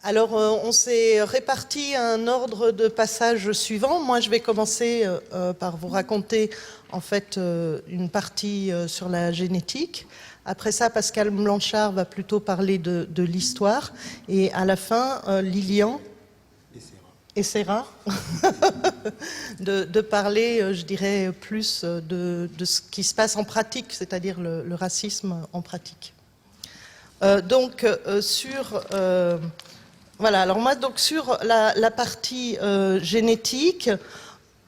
Alors, on s'est réparti un ordre de passage suivant. Moi, je vais commencer par vous raconter en fait une partie sur la génétique. Après ça, Pascal Blanchard va plutôt parler de l'histoire. Et à la fin, Lilian essaiera de parler, je dirais, plus de ce qui se passe en pratique, c'est-à-dire le racisme en pratique. Voilà, alors moi, donc sur la partie génétique,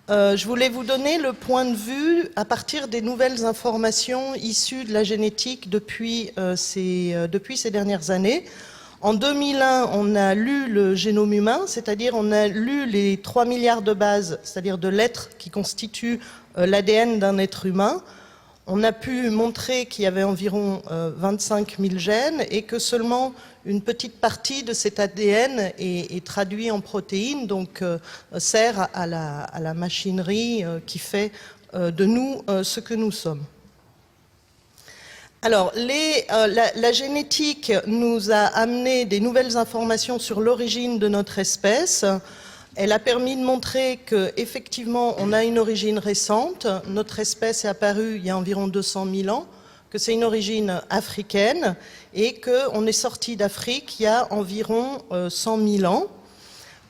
je voulais vous donner le point de vue à partir des nouvelles informations issues de la génétique depuis ces dernières années. En 2001, on a lu le génome humain, c'est-à-dire on a lu les 3 milliards de bases, c'est-à-dire de lettres qui constituent l'ADN d'un être humain. On a pu montrer qu'il y avait environ 25 000 gènes et que seulement une petite partie de cet ADN est traduit en protéines, donc sert à la machinerie qui fait de nous ce que nous sommes. Alors, la génétique nous a amené des nouvelles informations sur l'origine de notre espèce. Elle a permis de montrer qu'effectivement, on a une origine récente. Notre espèce est apparue il y a environ 200 000 ans, que c'est une origine africaine et qu'on est sorti d'Afrique il y a environ 100 000 ans.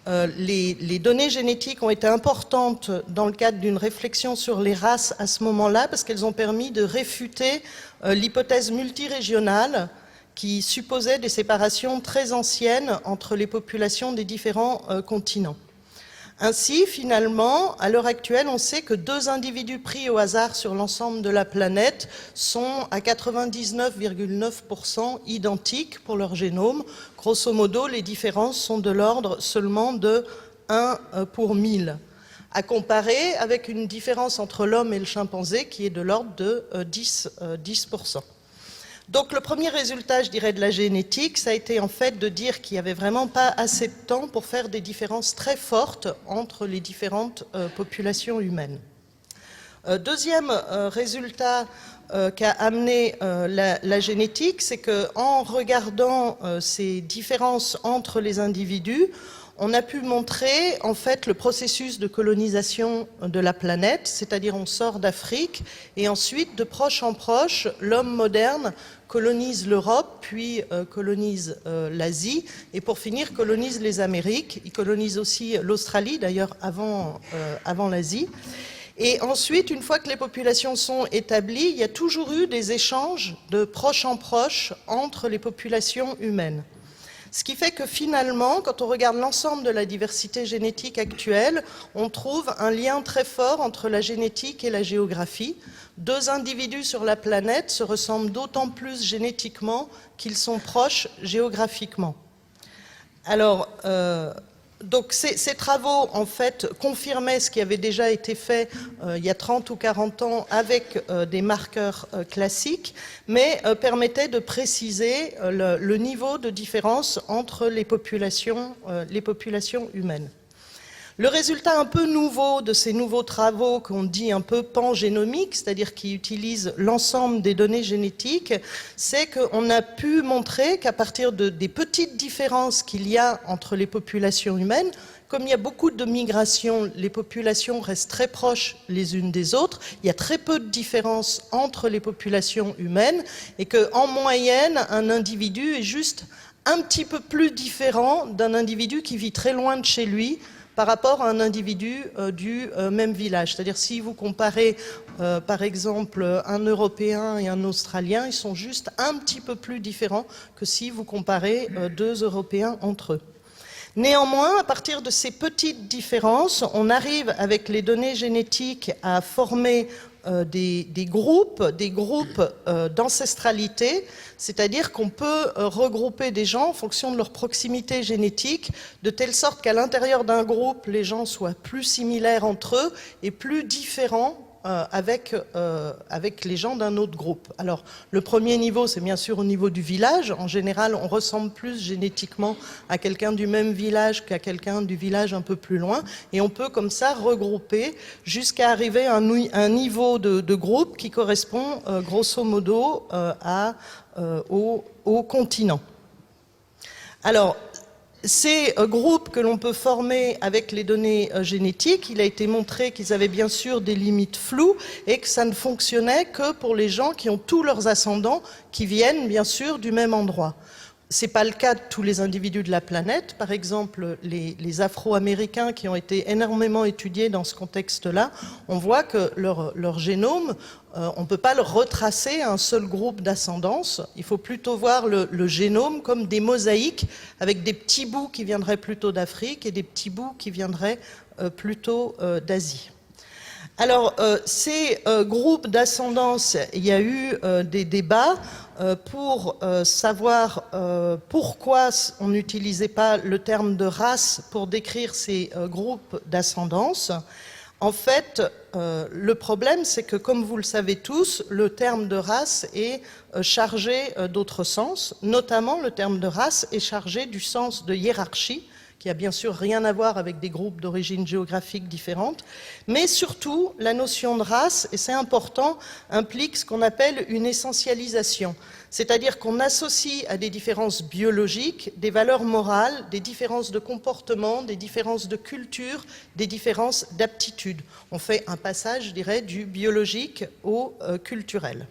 Les données génétiques ont été importantes dans le cadre d'une réflexion sur les races à ce moment-là parce qu'elles ont permis de réfuter l'hypothèse multirégionale qui supposait des séparations très anciennes entre les populations des différents continents. Ainsi, finalement, à l'heure actuelle, on sait que 2 individus pris au hasard sur l'ensemble de la planète sont à 99,9% identiques pour leur génome. Grosso modo, les différences sont de l'ordre seulement de 1 pour 1000, à comparer avec une différence entre l'homme et le chimpanzé qui est de l'ordre de 10%. Donc le premier résultat, je dirais, de la génétique, ça a été en fait de dire qu'il n'y avait vraiment pas assez de temps pour faire des différences très fortes entre les différentes populations humaines. Deuxième résultat qu'a amené la génétique, c'est qu'en regardant ces différences entre les individus, on a pu montrer en fait le processus de colonisation de la planète, c'est-à-dire on sort d'Afrique et ensuite de proche en proche, l'homme moderne colonise l'Europe, puis colonise l'Asie et pour finir colonise les Amériques. Il colonise aussi l'Australie d'ailleurs avant l'Asie. Et ensuite, une fois que les populations sont établies, il y a toujours eu des échanges de proche en proche entre les populations humaines. Ce qui fait que finalement, quand on regarde l'ensemble de la diversité génétique actuelle, on trouve un lien très fort entre la génétique et la géographie. 2 individus sur la planète se ressemblent d'autant plus génétiquement qu'ils sont proches géographiquement. Alors, donc ces travaux, en fait, confirmaient ce qui avait déjà été fait il y a 30 ou 40 ans avec des marqueurs classiques, mais permettaient de préciser le niveau de différence entre les populations humaines. Le résultat un peu nouveau de ces nouveaux travaux qu'on dit un peu pangénomiques, c'est-à-dire qui utilisent l'ensemble des données génétiques, c'est qu'on a pu montrer qu'à partir des petites différences qu'il y a entre les populations humaines, comme il y a beaucoup de migrations, les populations restent très proches les unes des autres, il y a très peu de différences entre les populations humaines et qu'en moyenne, un individu est juste un petit peu plus différent d'un individu qui vit très loin de chez lui, par rapport à un individu du même village. C'est-à-dire si vous comparez par exemple un Européen et un Australien, ils sont juste un petit peu plus différents que si vous comparez 2 Européens entre eux. Néanmoins, à partir de ces petites différences, on arrive avec les données génétiques à former des groupes d'ancestralité, c'est-à-dire qu'on peut regrouper des gens en fonction de leur proximité génétique, de telle sorte qu'à l'intérieur d'un groupe, les gens soient plus similaires entre eux et plus différents avec les gens d'un autre groupe. Alors, le premier niveau, c'est bien sûr au niveau du village. En général, on ressemble plus génétiquement à quelqu'un du même village qu'à quelqu'un du village un peu plus loin. Et on peut comme ça regrouper jusqu'à arriver à un niveau de groupe qui correspond grosso modo au continent. Alors, ces groupes que l'on peut former avec les données génétiques, il a été montré qu'ils avaient bien sûr des limites floues et que ça ne fonctionnait que pour les gens qui ont tous leurs ascendants qui viennent bien sûr du même endroit. Ce n'est pas le cas de tous les individus de la planète. Par exemple, les Afro-Américains qui ont été énormément étudiés dans ce contexte-là, on voit que leur génome, on ne peut pas le retracer à un seul groupe d'ascendance. Il faut plutôt voir le génome comme des mosaïques avec des petits bouts qui viendraient plutôt d'Afrique et des petits bouts qui viendraient plutôt d'Asie. Alors, ces groupes d'ascendance, il y a eu des débats pour savoir pourquoi on n'utilisait pas le terme de race pour décrire ces groupes d'ascendance. En fait, le problème, c'est que, comme vous le savez tous, le terme de race est chargé d'autres sens. Notamment, le terme de race est chargé du sens de hiérarchie, qui a bien sûr rien à voir avec des groupes d'origine géographique différentes, mais surtout, la notion de race, et c'est important, implique ce qu'on appelle une essentialisation, c'est-à-dire qu'on associe à des différences biologiques des valeurs morales, des différences de comportement, des différences de culture, des différences d'aptitude. On fait un passage, je dirais, du biologique au culturel.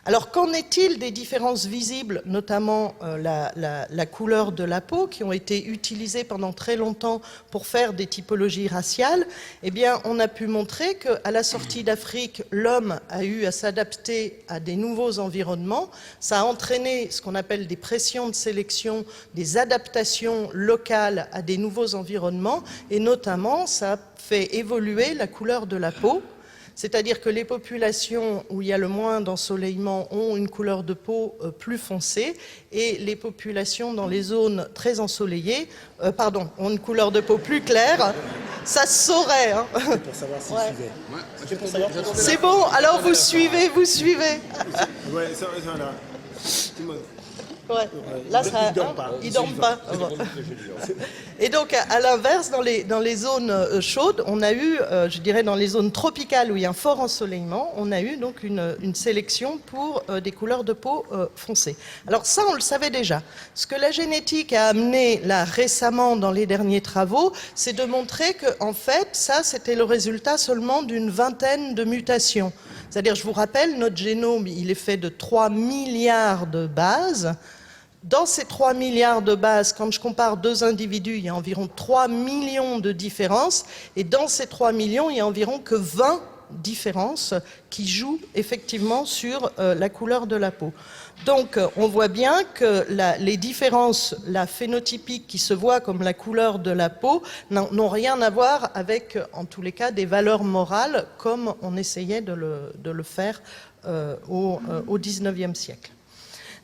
Alors, qu'en est-il des différences visibles, notamment la couleur de la peau, qui ont été utilisées pendant très longtemps pour faire des typologies raciales? Eh bien, on a pu montrer qu'à la sortie d'Afrique, l'homme a eu à s'adapter à des nouveaux environnements. Ça a entraîné ce qu'on appelle des pressions de sélection, des adaptations locales à des nouveaux environnements, et notamment, ça a fait évoluer la couleur de la peau. C'est-à-dire que les populations où il y a le moins d'ensoleillement ont une couleur de peau plus foncée et les populations dans les zones très ensoleillées ont une couleur de peau plus claire. Ça se saurait. Hein. C'est pour savoir s'il suivait. C'est bon, alors vous suivez. Ouais, ça là. Ouais. Là, ça, ils dorment pas. Et donc, à l'inverse, dans les zones chaudes, on a eu, je dirais, dans les zones tropicales où il y a un fort ensoleillement, on a eu donc une sélection pour des couleurs de peau foncées. Alors ça, on le savait déjà. Ce que la génétique a amené là récemment dans les derniers travaux, c'est de montrer que, en fait, ça, c'était le résultat seulement d'une vingtaine de mutations. C'est-à-dire, je vous rappelle, notre génome, il est fait de 3 milliards de bases. Dans ces 3 milliards de bases, quand je compare deux individus, il y a environ 3 millions de différences. Et dans ces 3 millions, il y a environ que 20 différences qui jouent effectivement sur la couleur de la peau. Donc, on voit bien que les différences, la phénotypique qui se voit comme la couleur de la peau, n'ont rien à voir avec, en tous les cas, des valeurs morales, comme on essayait de le faire au XIXe siècle.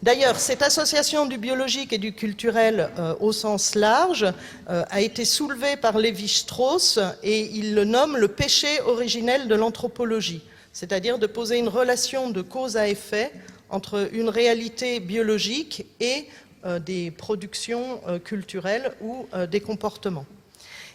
D'ailleurs, cette association du biologique et du culturel au sens large a été soulevée par Lévi-Strauss et il le nomme le péché originel de l'anthropologie, c'est-à-dire de poser une relation de cause à effet entre une réalité biologique et des productions culturelles ou des comportements.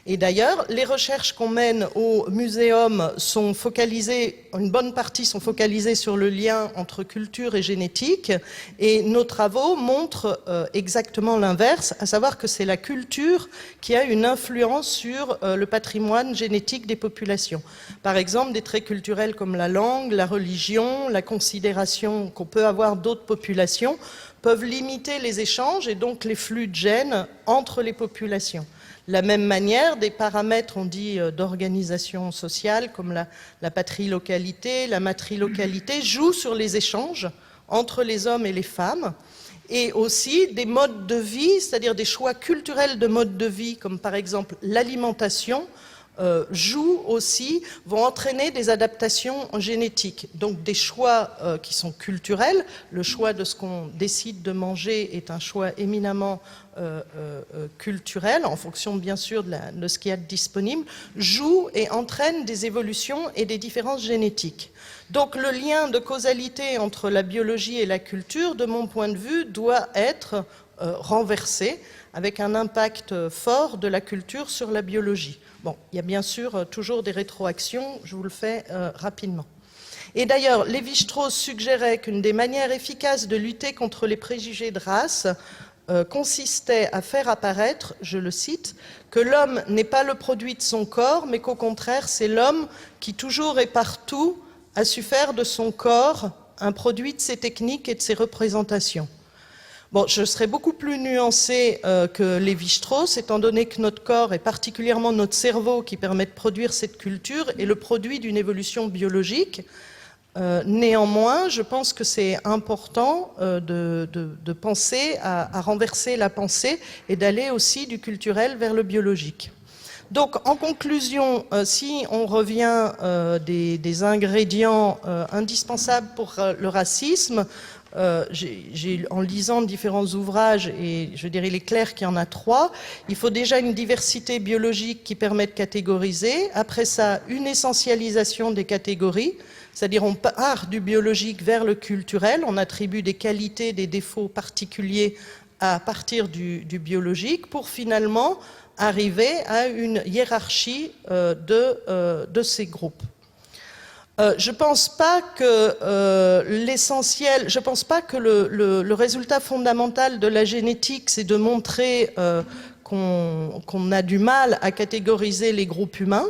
Et d'ailleurs, les recherches qu'on mène au muséum sont focalisées, une bonne partie sont focalisées sur le lien entre culture et génétique, et nos travaux montrent exactement l'inverse, à savoir que c'est la culture qui a une influence sur le patrimoine génétique des populations. Par exemple, des traits culturels comme la langue, la religion, la considération qu'on peut avoir d'autres populations peuvent limiter les échanges et donc les flux de gènes entre les populations. De la même manière, des paramètres, on dit, d'organisation sociale, comme la patrilocalité, la matrilocalité, jouent sur les échanges entre les hommes et les femmes, et aussi des modes de vie, c'est-à-dire des choix culturels de modes de vie, comme par exemple l'alimentation, jouent aussi, vont entraîner des adaptations génétiques. Donc des choix qui sont culturels. Le choix de ce qu'on décide de manger est un choix éminemment culturel, en fonction bien sûr de ce qu'il y a de disponible, jouent et entraînent des évolutions et des différences génétiques. Donc le lien de causalité entre la biologie et la culture, de mon point de vue, doit être renversé, avec un impact fort de la culture sur la biologie. Bon, il y a bien sûr toujours des rétroactions, je vous le fais rapidement. Et d'ailleurs, Lévi-Strauss suggérait qu'une des manières efficaces de lutter contre les préjugés de race consistait à faire apparaître, je le cite, que l'homme n'est pas le produit de son corps, mais qu'au contraire, c'est l'homme qui toujours et partout a su faire de son corps un produit de ses techniques et de ses représentations. Bon, je serais beaucoup plus nuancée que Lévi-Strauss, étant donné que notre corps, et particulièrement notre cerveau qui permet de produire cette culture, est le produit d'une évolution biologique. Néanmoins, je pense que c'est important de penser à renverser la pensée et d'aller aussi du culturel vers le biologique. Donc, en conclusion, si on revient des ingrédients indispensables pour le racisme, en lisant différents ouvrages, et je dirais il est clair qu'il y en a 3, il faut déjà une diversité biologique qui permet de catégoriser, après ça une essentialisation des catégories, c'est-à-dire on part du biologique vers le culturel, on attribue des qualités, des défauts particuliers à partir du biologique, pour finalement arriver à une hiérarchie de ces groupes. Je ne pense pas que l'essentiel, je pense pas que le résultat fondamental de la génétique, c'est de montrer qu'on a du mal à catégoriser les groupes humains,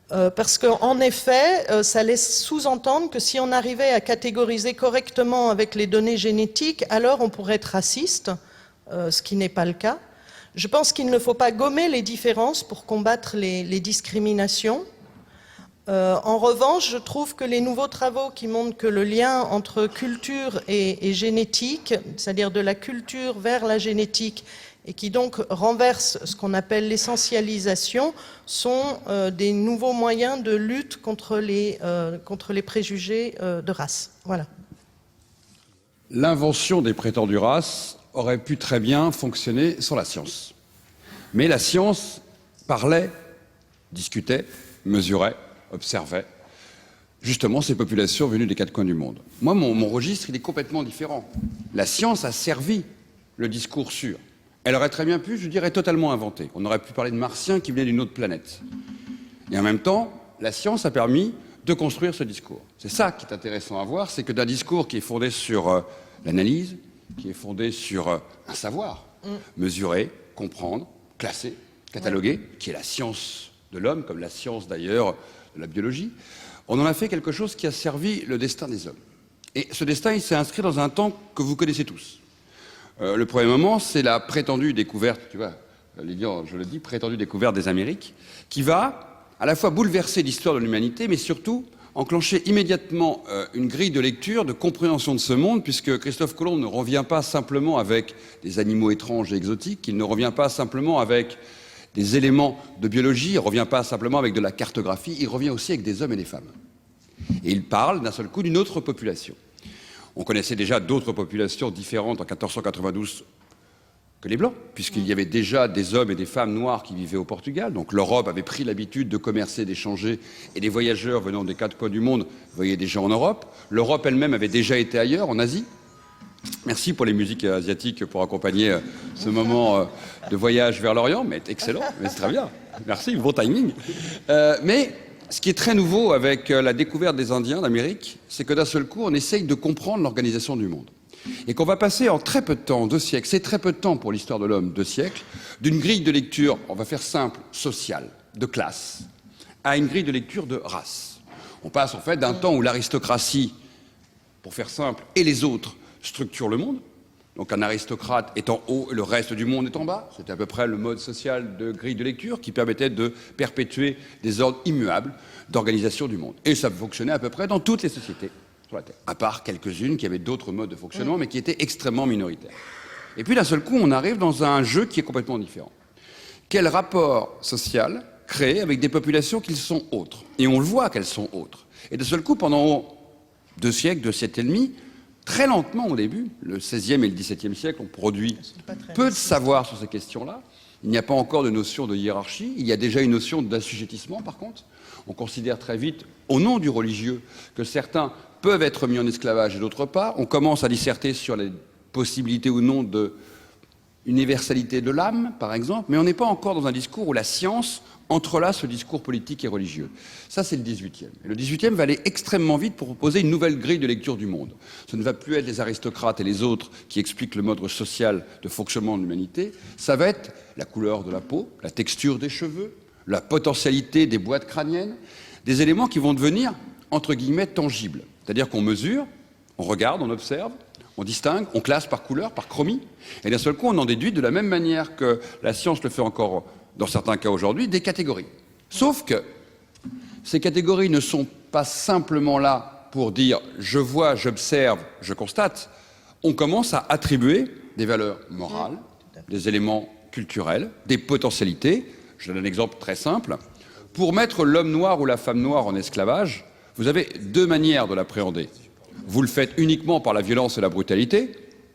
parce qu'en effet, ça laisse sous-entendre que si on arrivait à catégoriser correctement avec les données génétiques, alors on pourrait être raciste, ce qui n'est pas le cas. Je pense qu'il ne faut pas gommer les différences pour combattre les discriminations. En revanche, je trouve que les nouveaux travaux qui montrent que le lien entre culture et génétique, c'est-à-dire de la culture vers la génétique, et qui donc renversent ce qu'on appelle l'essentialisation, sont des nouveaux moyens de lutte contre les préjugés de race. Voilà. L'invention des prétendues races aurait pu très bien fonctionner sans la science. Mais la science parlait, discutait, mesurait, observait justement ces populations venues des 4 coins du monde. Moi, mon registre, il est complètement différent. La science a servi le discours sûr. Elle aurait très bien pu, je dirais, totalement inventer. On aurait pu parler de martiens qui venaient d'une autre planète. Et en même temps, la science a permis de construire ce discours. C'est ça qui est intéressant à voir, c'est que d'un discours qui est fondé sur l'analyse, qui est fondé sur un savoir, mesurer, comprendre, classer, cataloguer, qui est la science de l'homme, comme la science d'ailleurs de la biologie, on en a fait quelque chose qui a servi le destin des hommes. Et ce destin, il s'est inscrit dans un temps que vous connaissez tous. Le premier moment, c'est la prétendue découverte, tu vois, Lilian, je le dis, prétendue découverte des Amériques, qui va à la fois bouleverser l'histoire de l'humanité, mais surtout enclencher immédiatement une grille de lecture, de compréhension de ce monde, puisque Christophe Colomb ne revient pas simplement avec des animaux étranges et exotiques, il ne revient pas simplement avec des éléments de biologie, il ne revient pas simplement avec de la cartographie, il revient aussi avec des hommes et des femmes. Et il parle d'un seul coup d'une autre population. On connaissait déjà d'autres populations différentes en 1492 que les Blancs, puisqu'il y avait déjà des hommes et des femmes noirs qui vivaient au Portugal. Donc l'Europe avait pris l'habitude de commercer, d'échanger, et les voyageurs venant des 4 coins du monde voyaient déjà en Europe. L'Europe elle-même avait déjà été ailleurs, en Asie. Merci pour les musiques asiatiques pour accompagner ce moment de voyage vers l'Orient, mais excellent, mais c'est très bien. Merci, bon timing. Mais ce qui est très nouveau avec la découverte des Indiens d'Amérique, c'est que d'un seul coup, on essaye de comprendre l'organisation du monde. Et qu'on va passer en très peu de temps, 2 siècles, c'est très peu de temps pour l'histoire de l'homme, 2 siècles, d'une grille de lecture, on va faire simple, sociale, de classe, à une grille de lecture de race. On passe en fait d'un temps où l'aristocratie, pour faire simple, et les autres structurent le monde. Donc un aristocrate est en haut et le reste du monde est en bas. C'était à peu près le mode social de grille de lecture qui permettait de perpétuer des ordres immuables d'organisation du monde. Et ça fonctionnait à peu près dans toutes les sociétés sur la Terre, à part quelques-unes qui avaient d'autres modes de fonctionnement, mais qui étaient extrêmement minoritaires. Et puis d'un seul coup, on arrive dans un jeu qui est complètement différent. Quel rapport social créées avec des populations qui sont autres. Et on le voit qu'elles sont autres. Et de seul coup, pendant 2 siècles, 2 siècles et demi, très lentement au début, le XVIe et le XVIIe siècle ont produit peu de savoir sur ces questions-là. Il n'y a pas encore de notion de hiérarchie, il y a déjà une notion d'assujettissement par contre. On considère très vite, au nom du religieux, que certains peuvent être mis en esclavage et d'autres pas. On commence à disserter sur les possibilités ou non de universalité de l'âme, par exemple, mais on n'est pas encore dans un discours où la science entrelace le discours politique et religieux. Ça, c'est le XVIIIe. Et le XVIIIe va aller extrêmement vite pour proposer une nouvelle grille de lecture du monde. Ce ne va plus être les aristocrates et les autres qui expliquent le mode social de fonctionnement de l'humanité. Ça va être la couleur de la peau, la texture des cheveux, la potentialité des boîtes crâniennes, des éléments qui vont devenir, entre guillemets, tangibles. C'est-à-dire qu'on mesure, on regarde, on observe, on distingue, on classe par couleur, par chromie, et d'un seul coup, on en déduit de la même manière que la science le fait encore dans certains cas aujourd'hui, des catégories. Sauf que ces catégories ne sont pas simplement là pour dire « je vois, j'observe, je constate ». On commence à attribuer des valeurs morales, des éléments culturels, des potentialités. Je donne un exemple très simple. Pour mettre l'homme noir ou la femme noire en esclavage, vous avez 2 manières de l'appréhender. Vous le faites uniquement par la violence et la brutalité,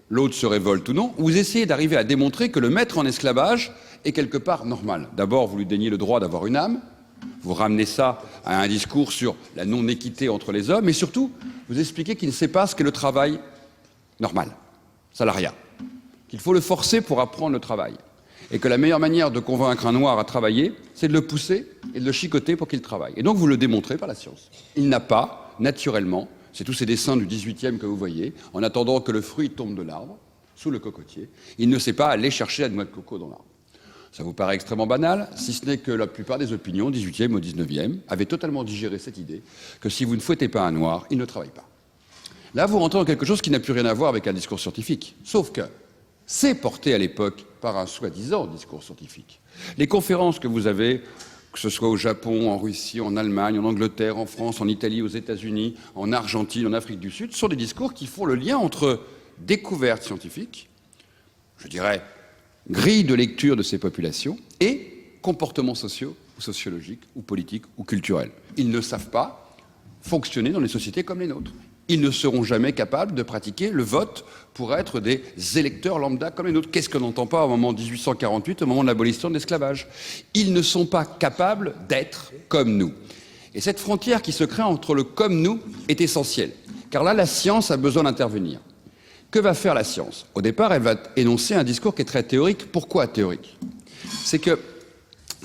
l'autre se révolte ou non, ou vous essayez d'arriver à démontrer que le mettre en esclavage est quelque part normal. D'abord, vous lui déniez le droit d'avoir une âme, vous ramenez ça à un discours sur la non-équité entre les hommes, et surtout, vous expliquez qu'il ne sait pas ce qu'est le travail normal, salariat, qu'il faut le forcer pour apprendre le travail, et que la meilleure manière de convaincre un noir à travailler, c'est de le pousser et de le chicoter pour qu'il travaille. Et donc, vous le démontrez par la science. Il n'a pas, naturellement, c'est tous ces dessins du XVIIIe que vous voyez, en attendant que le fruit tombe de l'arbre, sous le cocotier, il ne sait pas aller chercher la noix de coco dans l'arbre. Ça vous paraît extrêmement banal, si ce n'est que la plupart des opinions, 18e au 19e, avaient totalement digéré cette idée que si vous ne fouettez pas un noir, il ne travaille pas. Là, vous rentrez dans quelque chose qui n'a plus rien à voir avec un discours scientifique. Sauf que c'est porté à l'époque par un soi-disant discours scientifique. Les conférences que vous avez, que ce soit au Japon, en Russie, en Allemagne, en Angleterre, en France, en Italie, aux États-Unis, en Argentine, en Afrique du Sud, sont des discours qui font le lien entre découverte scientifique, je dirais, grille de lecture de ces populations, et comportements sociaux, ou sociologiques, ou politiques, ou culturels. Ils ne savent pas fonctionner dans les sociétés comme les nôtres. Ils ne seront jamais capables de pratiquer le vote pour être des électeurs lambda comme les nôtres. Qu'est-ce qu'on n'entend pas au moment de 1848, au moment de l'abolition de l'esclavage? Ils ne sont pas capables d'être comme nous. Et cette frontière qui se crée entre le « comme nous » est essentielle, car là, la science a besoin d'intervenir. Que va faire la science? Au départ, elle va énoncer un discours qui est très théorique. Pourquoi théorique? C'est que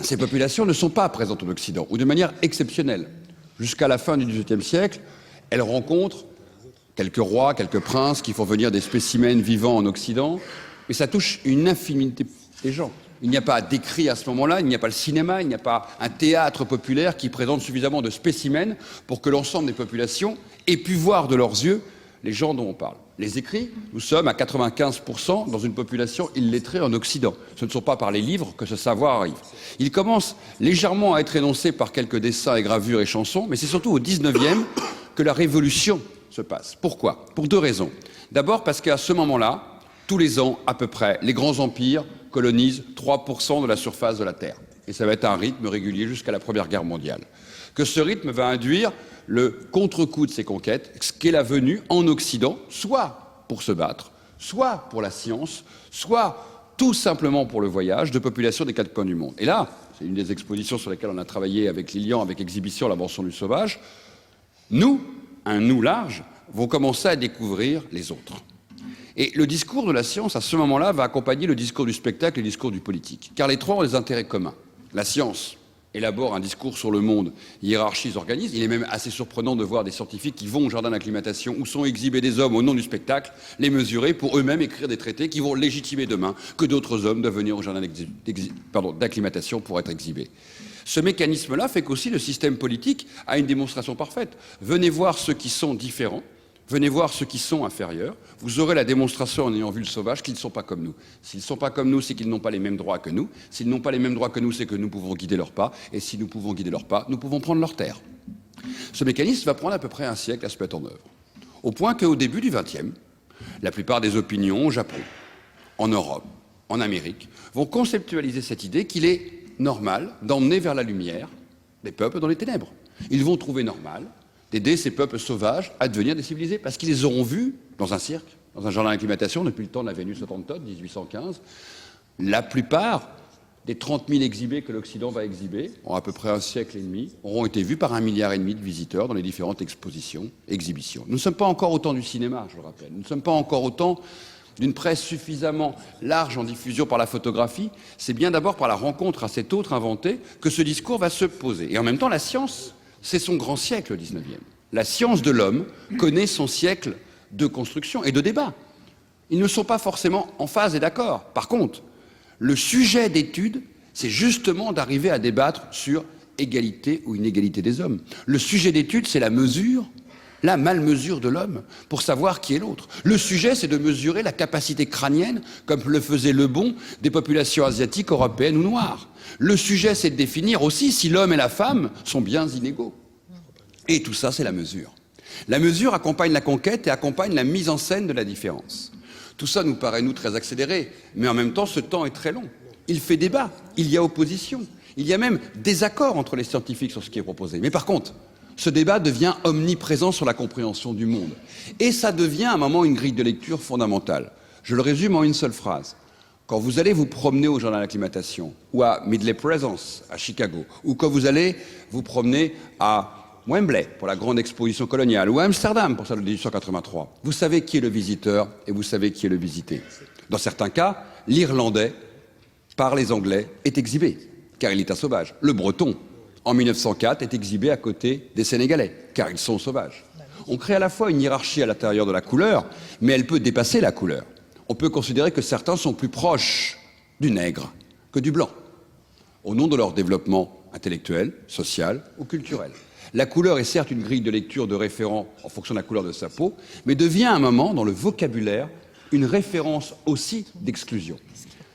ces populations ne sont pas présentes en Occident, ou de manière exceptionnelle. Jusqu'à la fin du XVIIIe siècle, elles rencontrent quelques rois, quelques princes qui font venir des spécimens vivants en Occident, mais ça touche une infinité des gens. Il n'y a pas d'écrit à ce moment-là, il n'y a pas le cinéma, il n'y a pas un théâtre populaire qui présente suffisamment de spécimens pour que l'ensemble des populations aient pu voir de leurs yeux les gens dont on parle. Les écrits, nous sommes à 95% dans une population illettrée en Occident. Ce ne sont pas par les livres que ce savoir arrive. Il commence légèrement à être énoncé par quelques dessins et gravures et chansons, mais c'est surtout au 19e que la révolution se passe. Pourquoi? Pour 2 raisons. D'abord parce qu'à ce moment-là, tous les ans, à peu près, les grands empires colonisent 3% de la surface de la Terre. Et ça va être un rythme régulier jusqu'à la Première Guerre mondiale. Que ce rythme va induire le contre-coup de ces conquêtes, ce qu'est la venue en Occident, soit pour se battre, soit pour la science, soit tout simplement pour le voyage de populations des 4 coins du monde. Et là, c'est une des expositions sur lesquelles on a travaillé avec Lilian, avec Exhibition, la Banson du Sauvage, nous, un nous large, vont commencer à découvrir les autres. Et le discours de la science, à ce moment-là, va accompagner le discours du spectacle et le discours du politique. Car les 3 ont des intérêts communs. La science élabore un discours sur le monde, hiérarchise, organise. Il est même assez surprenant de voir des scientifiques qui vont au jardin d'acclimatation où sont exhibés des hommes au nom du spectacle, les mesurer pour eux-mêmes écrire des traités qui vont légitimer demain que d'autres hommes doivent venir au jardin d'acclimatation pour être exhibés. Ce mécanisme-là fait qu'aussi le système politique a une démonstration parfaite. Venez voir ceux qui sont différents, venez voir ceux qui sont inférieurs, vous aurez la démonstration en ayant vu le sauvage qu'ils ne sont pas comme nous. S'ils ne sont pas comme nous, c'est qu'ils n'ont pas les mêmes droits que nous. S'ils n'ont pas les mêmes droits que nous, c'est que nous pouvons guider leurs pas. Et si nous pouvons guider leurs pas, nous pouvons prendre leurs terres. Ce mécanisme va prendre à peu près un siècle à se mettre en œuvre. Au point qu'au début du XXe, la plupart des opinions au Japon, en Europe, en Amérique, vont conceptualiser cette idée qu'il est normal d'emmener vers la lumière des peuples dans les ténèbres. Ils vont trouver normal d'aider ces peuples sauvages à devenir des civilisés, parce qu'ils les auront vus dans un cirque, dans un jardin d'acclimatation, depuis le temps de la Vénus autochtone, 1815. La plupart des 30 000 exhibés que l'Occident va exhiber, en à peu près un siècle et demi, auront été vus par 1,5 milliard de visiteurs dans les différentes exhibitions. Nous ne sommes pas encore au temps du cinéma, je le rappelle. Nous ne sommes pas encore au temps d'une presse suffisamment large en diffusion par la photographie. C'est bien d'abord par la rencontre à cet autre inventé que ce discours va se poser. Et en même temps, la science, c'est son grand siècle, le 19e. La science de l'homme connaît son siècle de construction et de débat. Ils ne sont pas forcément en phase et d'accord. Par contre, le sujet d'étude, c'est justement d'arriver à débattre sur égalité ou inégalité des hommes. Le sujet d'étude, c'est la mesure, la malmesure de l'homme, pour savoir qui est l'autre. Le sujet, c'est de mesurer la capacité crânienne, comme le faisait Le Bon, des populations asiatiques, européennes ou noires. Le sujet, c'est de définir aussi si l'homme et la femme sont bien inégaux. Et tout ça, c'est la mesure. La mesure accompagne la conquête et accompagne la mise en scène de la différence. Tout ça nous paraît, nous, très accéléré, mais en même temps, ce temps est très long. Il fait débat, il y a opposition, il y a même désaccord entre les scientifiques sur ce qui est proposé. Mais par contre, ce débat devient omniprésent sur la compréhension du monde. Et ça devient à un moment une grille de lecture fondamentale. Je le résume en une seule phrase. Quand vous allez vous promener au jardin d'acclimatation, ou à Midley Presence, à Chicago, ou quand vous allez vous promener à Wembley pour la grande exposition coloniale, ou à Amsterdam pour celle de 1883. Vous savez qui est le visiteur et vous savez qui est le visité. Dans certains cas, l'Irlandais, par les Anglais, est exhibé, car il est un sauvage. Le Breton, en 1904, est exhibé à côté des Sénégalais, car ils sont sauvages. On crée à la fois une hiérarchie à l'intérieur de la couleur, mais elle peut dépasser la couleur. On peut considérer que certains sont plus proches du nègre que du blanc, au nom de leur développement intellectuel, social ou culturel. La couleur est certes une grille de lecture de référent en fonction de la couleur de sa peau, mais devient à un moment, dans le vocabulaire, une référence aussi d'exclusion.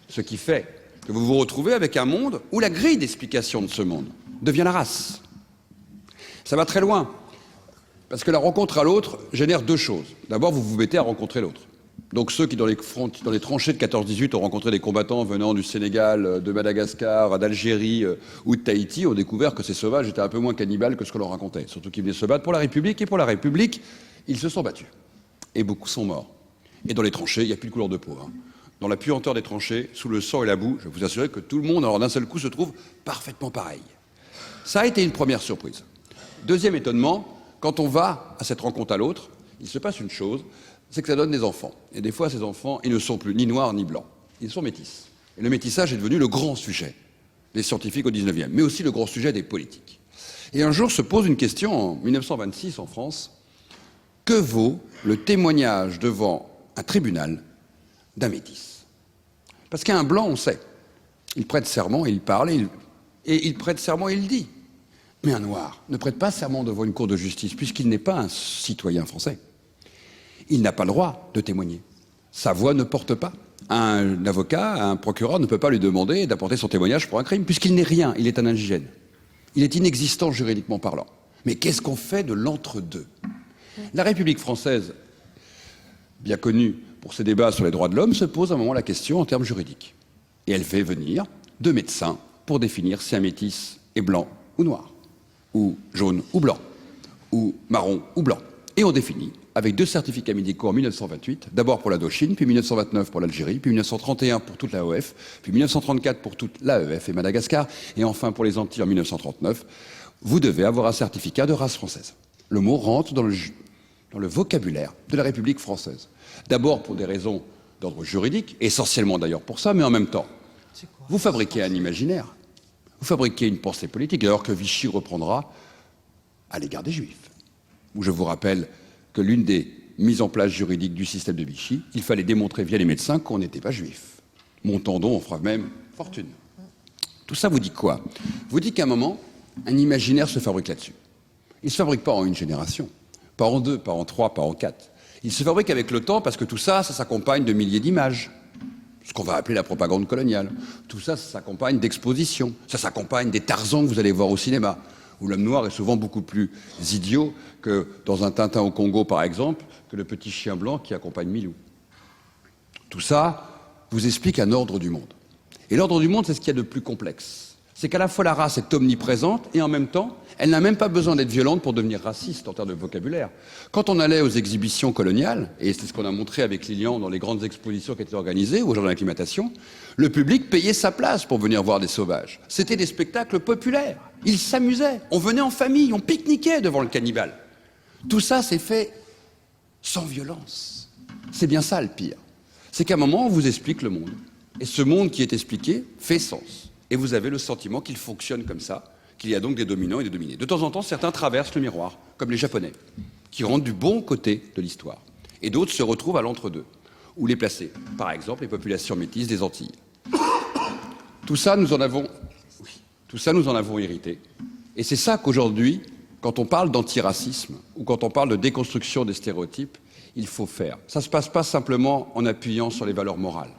Ce qui fait que vous vous retrouvez avec un monde où la grille d'explication de ce monde devient la race. Ça va très loin, parce que la rencontre à l'autre génère deux choses. D'abord, vous vous mettez à rencontrer l'autre. Donc ceux qui, dans les tranchées de 14-18, ont rencontré des combattants venant du Sénégal, de Madagascar, d'Algérie ou de Tahiti, ont découvert que ces sauvages étaient un peu moins cannibales que ce qu'on leur racontait. Surtout qu'ils venaient se battre pour la République, et pour la République, ils se sont battus. Et beaucoup sont morts. Et dans les tranchées, il n'y a plus de couleur de peau. Dans la puanteur des tranchées, sous le sang et la boue, je vais vous assurer que tout le monde, alors d'un seul coup, se trouve parfaitement pareil. Ça a été une première surprise. Deuxième étonnement, quand on va à cette rencontre à l'autre, il se passe une chose, c'est que ça donne des enfants. Et des fois, ces enfants, ils ne sont plus ni noirs ni blancs. Ils sont métis. Et le métissage est devenu le grand sujet des scientifiques au 19e, mais aussi le grand sujet des politiques. Et un jour se pose une question, en 1926 en France, que vaut le témoignage devant un tribunal d'un métis? Parce qu'un blanc, on sait, il prête serment, il parle, et il prête serment et il dit. Mais un noir ne prête pas serment devant une cour de justice, puisqu'il n'est pas un citoyen français. Il n'a pas le droit de témoigner. Sa voix ne porte pas. Un avocat, un procureur ne peut pas lui demander d'apporter son témoignage pour un crime, puisqu'il n'est rien, il est un indigène. Il est inexistant juridiquement parlant. Mais qu'est-ce qu'on fait de l'entre-deux? La République française, bien connue pour ses débats sur les droits de l'homme, se pose à un moment la question en termes juridiques. Et elle fait venir 2 médecins pour définir si un métis est blanc ou noir, ou jaune ou blanc, ou marron ou blanc. Et on définit avec 2 certificats médicaux en 1928, d'abord pour l'Indochine, puis 1929 pour l'Algérie, puis 1931 pour toute l'AOF, puis 1934 pour toute l'AEF et Madagascar, et enfin pour les Antilles en 1939, vous devez avoir un certificat de race française. Le mot rentre dans le vocabulaire de la République française. D'abord pour des raisons d'ordre juridique, essentiellement d'ailleurs pour ça, mais en même temps, vous fabriquez un imaginaire, vous fabriquez une pensée politique, alors que Vichy reprendra à l'égard des Juifs, où je vous rappelle que l'une des mises en place juridiques du système de Vichy, il fallait démontrer via les médecins qu'on n'était pas juif. Montandon en fera même fortune. Tout ça vous dit quoi? Vous dit qu'à un moment, un imaginaire se fabrique là-dessus. Il ne se fabrique pas en une génération, pas en 2, pas en 3, pas en 4. Il se fabrique avec le temps parce que tout ça, ça s'accompagne de milliers d'images. Ce qu'on va appeler la propagande coloniale. Tout ça, ça s'accompagne d'expositions. Ça s'accompagne des Tarzans que vous allez voir au cinéma, où l'homme noir est souvent beaucoup plus idiot que dans un Tintin au Congo, par exemple, que le petit chien blanc qui accompagne Milou. Tout ça vous explique un ordre du monde. Et l'ordre du monde, c'est ce qu'il y a de plus complexe. C'est qu'à la fois la race est omniprésente et en même temps, elle n'a même pas besoin d'être violente pour devenir raciste en termes de vocabulaire. Quand on allait aux exhibitions coloniales, et c'est ce qu'on a montré avec Lilian dans les grandes expositions qui étaient organisées au Jardin d'Acclimatation, le public payait sa place pour venir voir des sauvages. C'était des spectacles populaires. Ils s'amusaient. On venait en famille, on pique-niquait devant le cannibale. Tout ça s'est fait sans violence. C'est bien ça le pire. C'est qu'à un moment, on vous explique le monde. Et ce monde qui est expliqué fait sens. Et vous avez le sentiment qu'il fonctionne comme ça, qu'il y a donc des dominants et des dominés. De temps en temps, certains traversent le miroir, comme les Japonais, qui rentrent du bon côté de l'histoire. Et d'autres se retrouvent à l'entre-deux, où les placer. Par exemple, les populations métisses des Antilles. Tout ça, nous en avons hérité. Et c'est ça qu'aujourd'hui, quand on parle d'antiracisme, ou quand on parle de déconstruction des stéréotypes, il faut faire. Ça ne se passe pas simplement en appuyant sur les valeurs morales.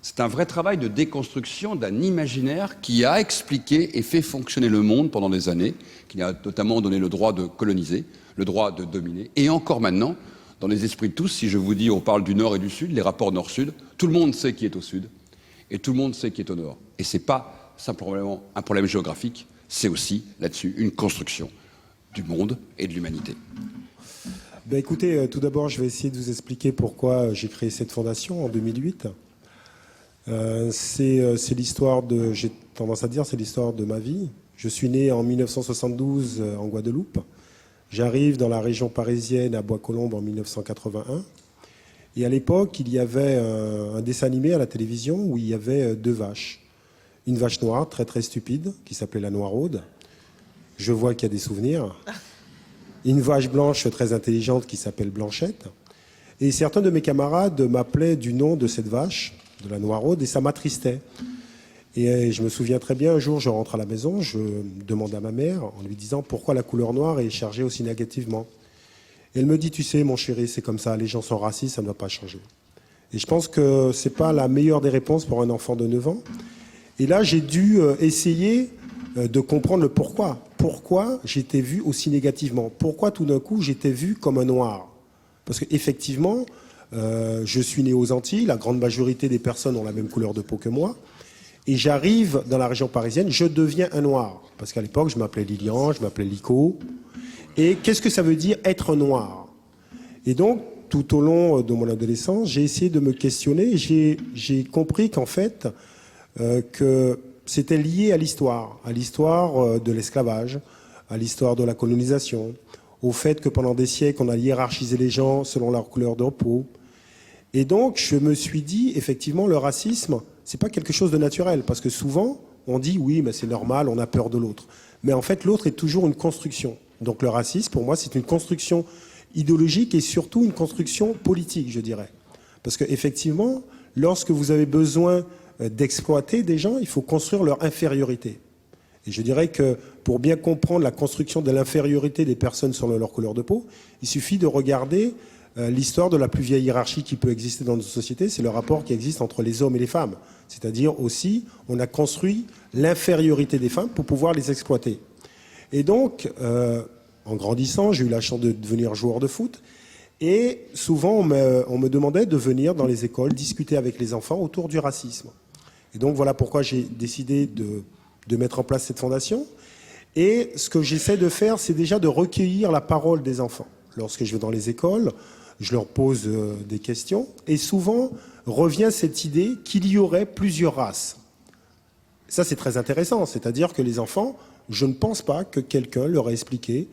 C'est un vrai travail de déconstruction d'un imaginaire qui a expliqué et fait fonctionner le monde pendant des années, qui a notamment donné le droit de coloniser, le droit de dominer. Et encore maintenant, dans les esprits de tous, si je vous dis on parle du Nord et du Sud, les rapports Nord-Sud, tout le monde sait qui est au Sud et tout le monde sait qui est au Nord. Et ce n'est pas simplement un problème géographique, c'est aussi là-dessus une construction du monde et de l'humanité. Ben écoutez, tout d'abord, je vais essayer de vous expliquer pourquoi j'ai créé cette fondation en 2008. C'est l'histoire de, j'ai tendance à dire, c'est l'histoire de ma vie. Je suis né en 1972 en Guadeloupe. J'arrive dans la région parisienne à Bois-Colombes en 1981. Et à l'époque, il y avait un dessin animé à la télévision où il y avait deux vaches. Une vache noire, très très stupide, qui s'appelait la Noiraude. Je vois qu'il y a des souvenirs. Une vache blanche très intelligente qui s'appelle Blanchette. Et certains de mes camarades m'appelaient du nom de cette vache, de la Noiraude, et ça m'attristait. Et je me souviens très bien, un jour, je rentre à la maison, je demande à ma mère, en lui disant pourquoi la couleur noire est chargée aussi négativement. Et elle me dit, tu sais, mon chéri, c'est comme ça, les gens sont racistes, ça ne va pas changer. Et je pense que ce n'est pas la meilleure des réponses pour un enfant de 9 ans. Et là, j'ai dû essayer de comprendre le pourquoi. Pourquoi j'étais vu aussi négativement? Pourquoi tout d'un coup, j'étais vu comme un noir? Parce qu'effectivement, je suis né aux Antilles, la grande majorité des personnes ont la même couleur de peau que moi, et j'arrive dans la région parisienne, je deviens un noir. Parce qu'à l'époque, je m'appelais Lilian, je m'appelais Lico. Et qu'est-ce que ça veut dire être noir? Et donc, tout au long de mon adolescence, j'ai essayé de me questionner, j'ai compris qu'en fait, que c'était lié à l'histoire de l'esclavage, à l'histoire de la colonisation, au fait que pendant des siècles, on a hiérarchisé les gens selon leur couleur de peau. Et donc, je me suis dit, effectivement, le racisme, c'est pas quelque chose de naturel, parce que souvent, on dit, oui, mais c'est normal, on a peur de l'autre. Mais en fait, l'autre est toujours une construction. Donc le racisme, pour moi, c'est une construction idéologique et surtout une construction politique, je dirais. Parce qu'effectivement, lorsque vous avez besoin d'exploiter des gens, il faut construire leur infériorité. Et je dirais que pour bien comprendre la construction de l'infériorité des personnes selon leur couleur de peau, il suffit de regarder l'histoire de la plus vieille hiérarchie qui peut exister dans nos sociétés, c'est le rapport qui existe entre les hommes et les femmes. C'est-à-dire aussi, on a construit l'infériorité des femmes pour pouvoir les exploiter. Et donc, en grandissant, j'ai eu la chance de devenir joueur de foot. Et souvent, on me demandait de venir dans les écoles discuter avec les enfants autour du racisme. Et donc, voilà pourquoi j'ai décidé de mettre en place cette fondation. Et ce que j'essaie de faire, c'est déjà de recueillir la parole des enfants. Lorsque je vais dans les écoles, je leur pose des questions. Et souvent, revient cette idée qu'il y aurait plusieurs races. Ça, c'est très intéressant. C'est-à-dire que les enfants, je ne pense pas que quelqu'un leur ait expliqué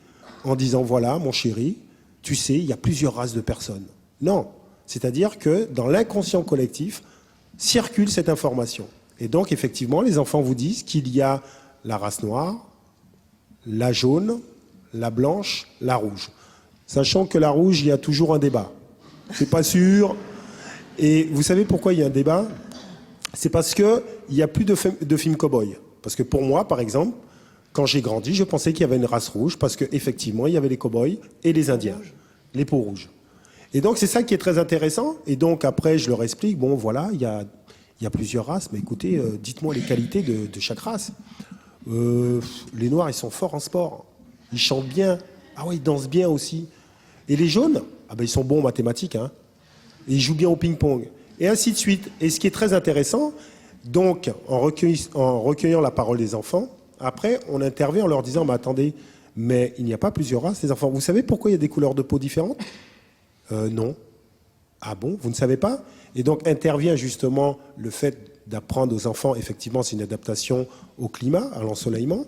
en disant, voilà, mon chéri, tu sais, il y a plusieurs races de personnes. Non. C'est-à-dire que dans l'inconscient collectif, circule cette information. Et donc, effectivement, les enfants vous disent qu'il y a la race noire, la jaune, la blanche, la rouge. Sachant que la rouge, il y a toujours un débat. C'est pas sûr. Et vous savez pourquoi il y a un débat? C'est parce qu'il n'y a plus de films cow-boys. Parce que pour moi, par exemple, quand j'ai grandi, je pensais qu'il y avait une race rouge parce qu'effectivement, il y avait les cow-boys et les Indiens, les peaux rouges. Et donc, c'est ça qui est très intéressant. Et donc, après, je leur explique, bon, voilà, il y a plusieurs races, mais écoutez, dites-moi les qualités de chaque race. Les Noirs, ils sont forts en sport. Ils chantent bien. Ah ouais, ils dansent bien aussi. Et les jaunes, ah ben, ils sont bons en mathématiques. Hein. Et ils jouent bien au ping-pong. Et ainsi de suite. Et ce qui est très intéressant, Donc, en recueillant la parole des enfants, après, on intervient en leur disant, mais attendez, mais il n'y a pas plusieurs races, les enfants. Vous savez pourquoi il y a des couleurs de peau différentes? Non. Ah bon, vous ne savez pas? Et donc intervient justement le fait d'apprendre aux enfants, effectivement, c'est une adaptation au climat, à l'ensoleillement.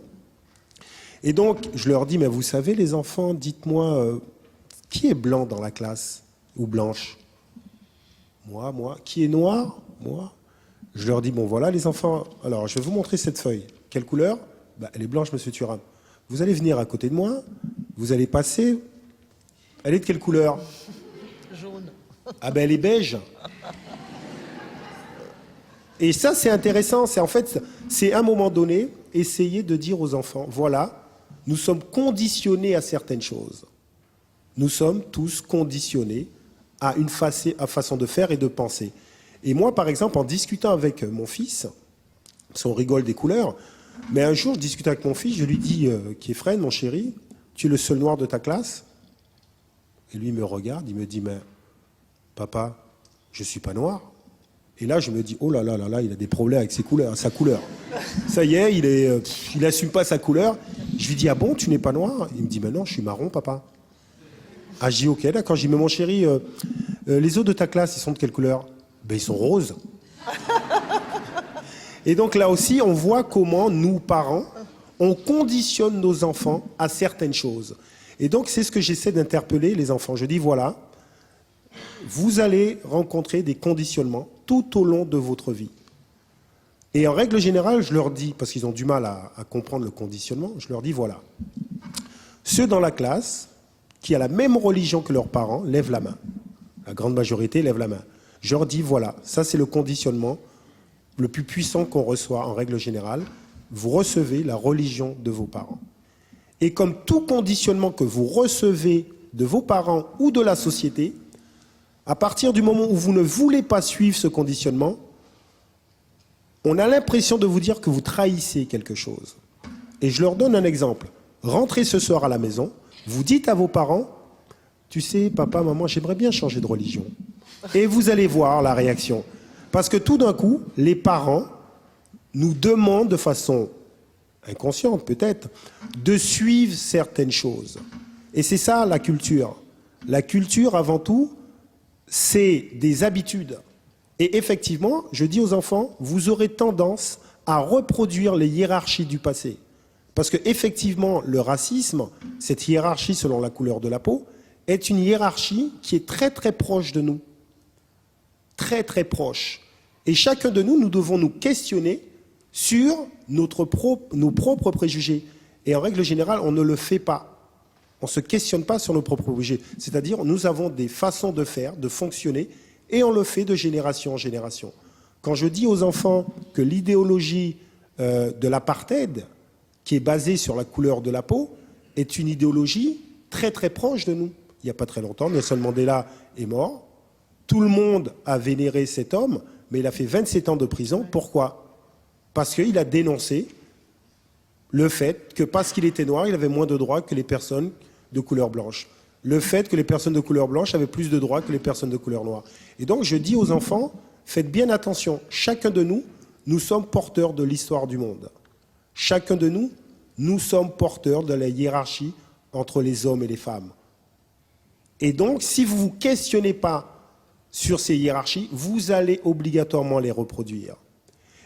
Et donc, je leur dis, mais vous savez, les enfants, dites-moi, qui est blanc dans la classe? Ou blanche? Moi. Qui est noir? Moi. Je leur dis, bon voilà les enfants, alors je vais vous montrer cette feuille. Quelle couleur? Elle est blanche, monsieur Thuram. Vous allez venir à côté de moi, vous allez passer. Elle est de quelle couleur? Jaune. Ah ben elle est beige. Et ça c'est intéressant, c'est à un moment donné, essayer de dire aux enfants, voilà, nous sommes conditionnés à certaines choses. Nous sommes tous conditionnés à une façon de faire et de penser. Et moi, par exemple, en discutant avec mon fils, parce qu'on rigole des couleurs, mais un jour, je discute avec mon fils, je lui dis, Kiefren, mon chéri, tu es le seul noir de ta classe? Et lui, il me regarde, il me dit, mais papa, je ne suis pas noir. Et là, je me dis, oh là là là là, il a des problèmes avec sa couleur. Ça y est, il n'assume pas sa couleur. Je lui dis, ah bon, tu n'es pas noir? Il me dit, mais non, je suis marron, papa. Ah, je dis, ok, d'accord. Je dis, mais mon chéri, les autres de ta classe, ils sont de quelle couleur? Ben, ils sont roses. Et donc là aussi, on voit comment nous, parents, on conditionne nos enfants à certaines choses. Et donc, c'est ce que j'essaie d'interpeller les enfants. Je dis, voilà, vous allez rencontrer des conditionnements tout au long de votre vie. Et en règle générale, je leur dis, parce qu'ils ont du mal à comprendre le conditionnement, je leur dis, voilà, ceux dans la classe qui ont la même religion que leurs parents lèvent la main. La grande majorité lève la main. Je leur dis, voilà, ça c'est le conditionnement le plus puissant qu'on reçoit en règle générale. Vous recevez la religion de vos parents. Et comme tout conditionnement que vous recevez de vos parents ou de la société, à partir du moment où vous ne voulez pas suivre ce conditionnement, on a l'impression de vous dire que vous trahissez quelque chose. Et je leur donne un exemple. Rentrez ce soir à la maison, vous dites à vos parents, tu sais, papa, maman, j'aimerais bien changer de religion. Et vous allez voir la réaction. Parce que tout d'un coup, les parents nous demandent de façon inconsciente peut-être, de suivre certaines choses. Et c'est ça la culture. La culture, avant tout, c'est des habitudes. Et effectivement, je dis aux enfants, vous aurez tendance à reproduire les hiérarchies du passé. Parce qu'effectivement, le racisme, cette hiérarchie selon la couleur de la peau, est une hiérarchie qui est très très proche de nous. Très très proche. Et chacun de nous, nous devons nous questionner sur nos propres préjugés. Et en règle générale, on ne le fait pas. On ne se questionne pas sur nos propres préjugés. C'est-à-dire, nous avons des façons de faire, de fonctionner, et on le fait de génération en génération. Quand je dis aux enfants que l'idéologie de l'apartheid, qui est basée sur la couleur de la peau, est une idéologie très très proche de nous. Il n'y a pas très longtemps, Nelson Mandela est mort. Tout le monde a vénéré cet homme, mais il a fait 27 ans de prison. Pourquoi ? Parce qu'il a dénoncé le fait que parce qu'il était noir, il avait moins de droits que les personnes de couleur blanche. Le fait que les personnes de couleur blanche avaient plus de droits que les personnes de couleur noire. Et donc je dis aux enfants, faites bien attention, chacun de nous, nous sommes porteurs de l'histoire du monde. Chacun de nous, nous sommes porteurs de la hiérarchie entre les hommes et les femmes. Et donc, si vous ne vous questionnez pas sur ces hiérarchies, vous allez obligatoirement les reproduire.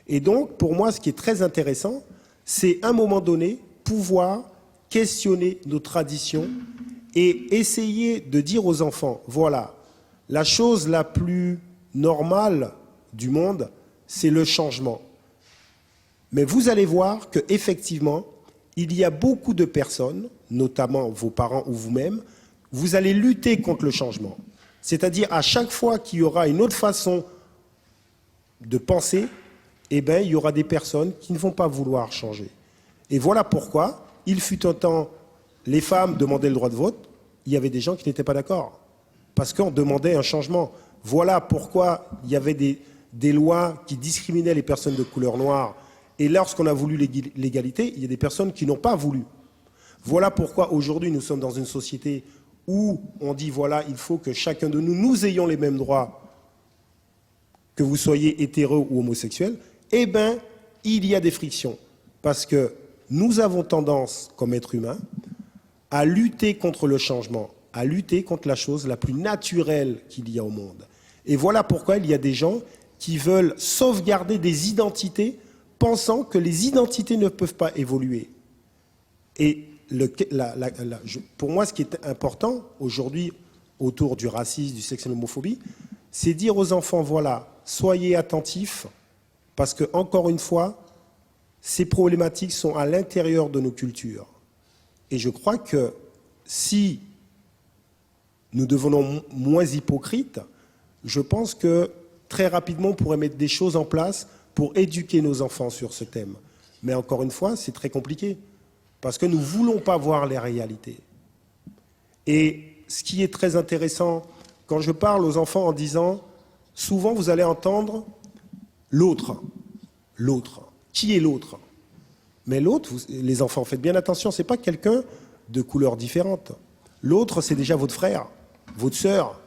Et donc, pour moi, ce qui est très intéressant, c'est à un moment donné, pouvoir questionner nos traditions et essayer de dire aux enfants, voilà, la chose la plus normale du monde, c'est le changement. Mais vous allez voir qu'effectivement, il y a beaucoup de personnes, notamment vos parents ou vous-même, vous allez lutter contre le changement. C'est-à-dire, à chaque fois qu'il y aura une autre façon de penser, eh bien, il y aura des personnes qui ne vont pas vouloir changer. Et voilà pourquoi, il fut un temps, les femmes demandaient le droit de vote, il y avait des gens qui n'étaient pas d'accord. Parce qu'on demandait un changement. Voilà pourquoi il y avait des lois qui discriminaient les personnes de couleur noire. Et lorsqu'on a voulu l'égalité, il y a des personnes qui n'ont pas voulu. Voilà pourquoi aujourd'hui nous sommes dans une société où on dit voilà, il faut que chacun de nous, nous ayons les mêmes droits, que vous soyez hétéro ou homosexuel. eh bien, il y a des frictions. Parce que nous avons tendance, comme êtres humains, à lutter contre le changement, à lutter contre la chose la plus naturelle qu'il y a au monde. Et voilà pourquoi il y a des gens qui veulent sauvegarder des identités, pensant que les identités ne peuvent pas évoluer. Et pour moi, ce qui est important aujourd'hui autour du racisme, du sexe et de l'homophobie, c'est dire aux enfants, voilà, soyez attentifs, parce que, encore une fois, ces problématiques sont à l'intérieur de nos cultures. Et je crois que si nous devenons moins hypocrites, je pense que très rapidement, on pourrait mettre des choses en place pour éduquer nos enfants sur ce thème. Mais encore une fois, c'est très compliqué, parce que nous ne voulons pas voir les réalités. Et ce qui est très intéressant, quand je parle aux enfants en disant, souvent vous allez entendre l'autre. L'autre. Qui est l'autre? Mais l'autre, les enfants, faites bien attention, ce n'est pas quelqu'un de couleur différente. L'autre, c'est déjà votre frère, votre sœur.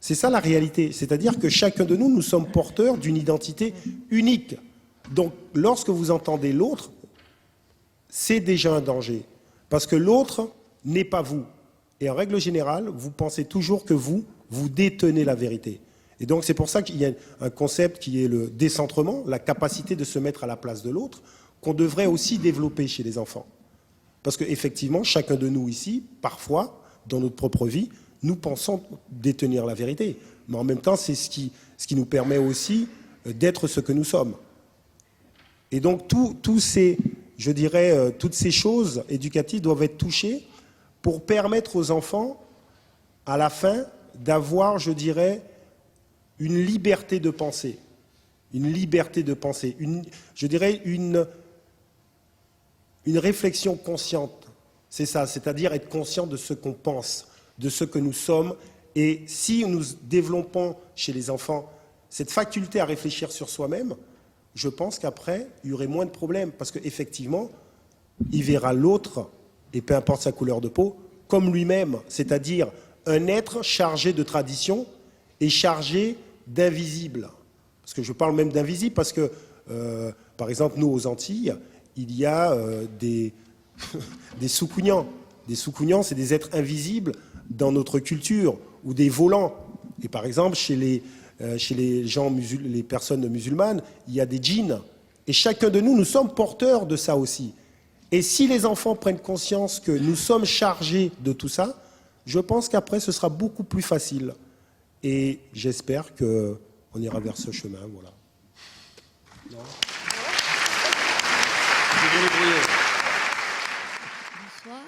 C'est ça la réalité. C'est-à-dire que chacun de nous, nous sommes porteurs d'une identité unique. Donc, lorsque vous entendez l'autre, c'est déjà un danger. Parce que l'autre n'est pas vous. Et en règle générale, vous pensez toujours que vous détenez la vérité. Et donc, c'est pour ça qu'il y a un concept qui est le décentrement, la capacité de se mettre à la place de l'autre, qu'on devrait aussi développer chez les enfants. Parce qu'effectivement, chacun de nous ici, parfois, dans notre propre vie, nous pensons détenir la vérité. Mais en même temps, c'est ce qui nous permet aussi d'être ce que nous sommes. Et donc, toutes ces choses éducatives doivent être touchées pour permettre aux enfants, à la fin, d'avoir, je dirais, une liberté de penser. Une liberté de penser. Une réflexion consciente. C'est ça, c'est-à-dire être conscient de ce qu'on pense, de ce que nous sommes. Et si nous développons chez les enfants cette faculté à réfléchir sur soi-même, je pense qu'après, il y aurait moins de problèmes. Parce qu'effectivement, il verra l'autre, et peu importe sa couleur de peau, comme lui-même. C'est-à-dire un être chargé de tradition et chargé d'invisible. Parce que je parle même d'invisible parce que, par exemple, nous, aux Antilles, il y a des soucougnants. Des soucougnants, c'est des êtres invisibles dans notre culture, ou des volants. Et par exemple, chez les personnes musulmanes, il y a des djinns. Et chacun de nous, nous sommes porteurs de ça aussi. Et si les enfants prennent conscience que nous sommes chargés de tout ça, je pense qu'après, ce sera beaucoup plus facile. Et j'espère qu'on ira vers ce chemin. Voilà. Non. Bonsoir.